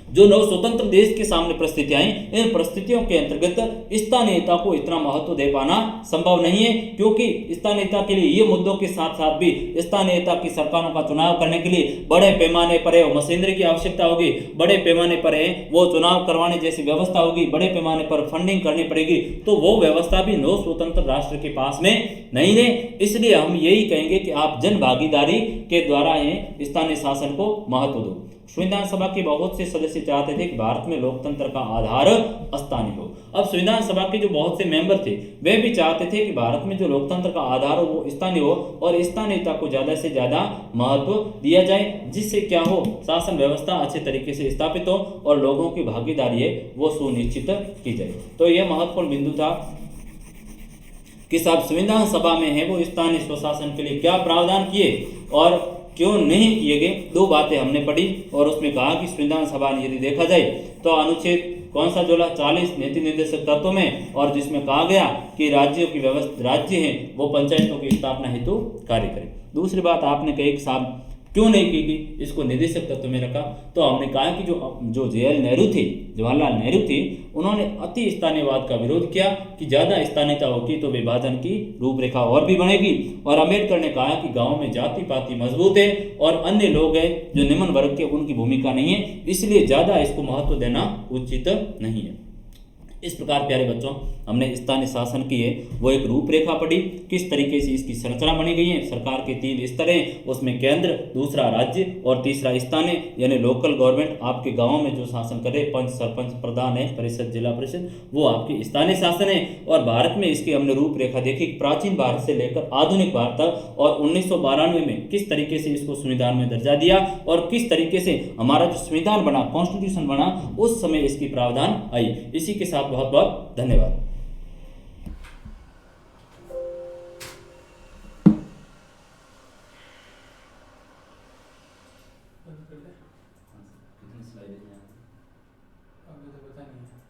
जो नव स्वतंत्र देश के सामने परिस्थितियां हैं, इन परिस्थितियों के अंतर्गत स्थानीयता को इतना महत्व दे पाना संभव नहीं है, क्योंकि स्थानीयता के लिए ये मुद्दों के साथ साथ भी स्थानीयता की सरकारों का चुनाव करने के लिए बड़े पैमाने पर मशीनरी की आवश्यकता होगी, बड़े पैमाने पर वो चुनाव करवाने जैसी व्यवस्था होगी, बड़े पैमाने पर फंडिंग करनी पड़ेगी। तो वो व्यवस्था भी नव स्वतंत्र राष्ट्र के पास में नहीं है। इसलिए हम यही कहेंगे कि आप जन भागीदारी के द्वारा स्थानीय शासन को महत्व दो। संविधान सभा के बहुत से सदस्य चाहते थे कि भारत में लोकतंत्र का आधार स्थानीय हो। अब संविधान सभा के जो बहुत से मेंबर थे वे भी चाहते थे कि भारत में जो लोकतंत्र का आधार हो वो स्थानीय हो और स्थानीयता को ज्यादा से ज्यादा महत्व दिया जाए, जिससे क्या हो, शासन व्यवस्था अच्छे तरीके से स्थापित हो और लोगों की भागीदारी है वो सुनिश्चित की जाए। तो यह महत्वपूर्ण बिंदु था कि साहब संविधान सभा में है वो स्थानीय स्वशासन के लिए क्या प्रावधान किए और क्यों नहीं किए गए। दो बातें हमने पढ़ी और उसमें कहा कि संविधान सभा ने यदि देखा जाए तो अनुच्छेद कौन सा जोड़ा 40 नीति निर्देशक तत्वों में, और जिसमें कहा गया कि राज्यों की व्यवस्था, राज्य हैं वो पंचायतों की स्थापना हेतु कार्य करें। दूसरी बात आपने कही कि साहब क्यों नहीं की गई, इसको निदेशक तत्व में रखा। तो हमने कहा कि जो JL नेहरू थे, जवाहरलाल नेहरू थे, उन्होंने अति स्थानीयवाद का विरोध किया कि ज़्यादा स्थानीयता होगी तो विभाजन की रूपरेखा और भी बढ़ेगी। और अम्बेडकर ने कहा कि गांव में जाति पाति मजबूत है और अन्य लोग हैं जो निम्न वर्ग के, उनकी भूमिका नहीं है, इसलिए ज़्यादा इसको महत्व देना उचित नहीं है। इस प्रकार प्यारे बच्चों, हमने स्थानीय शासन की है वो एक रूपरेखा पढ़ी, किस तरीके से इसकी संरचना बनी गई है। सरकार के 3 स्तर हैं, उसमें केंद्र, दूसरा राज्य और तीसरा स्थानीय यानी लोकल गवर्नमेंट। आपके गांव में जो शासन करे, पंच, सरपंच, प्रधान है, परिषद, जिला परिषद, वो आपकी स्थानीय शासन है। और भारत में इसकी हमने रूपरेखा देखी, प्राचीन भारत से लेकर आधुनिक भारत तक, और 1992 में किस तरीके से इसको संविधान में दर्जा दिया और किस तरीके से हमारा जो संविधान बना, कॉन्स्टिट्यूशन बना, उस समय इसकी प्रावधान आई। इसी के साथ बहुत बहुत धन्यवाद। अभी तो पता नहीं है।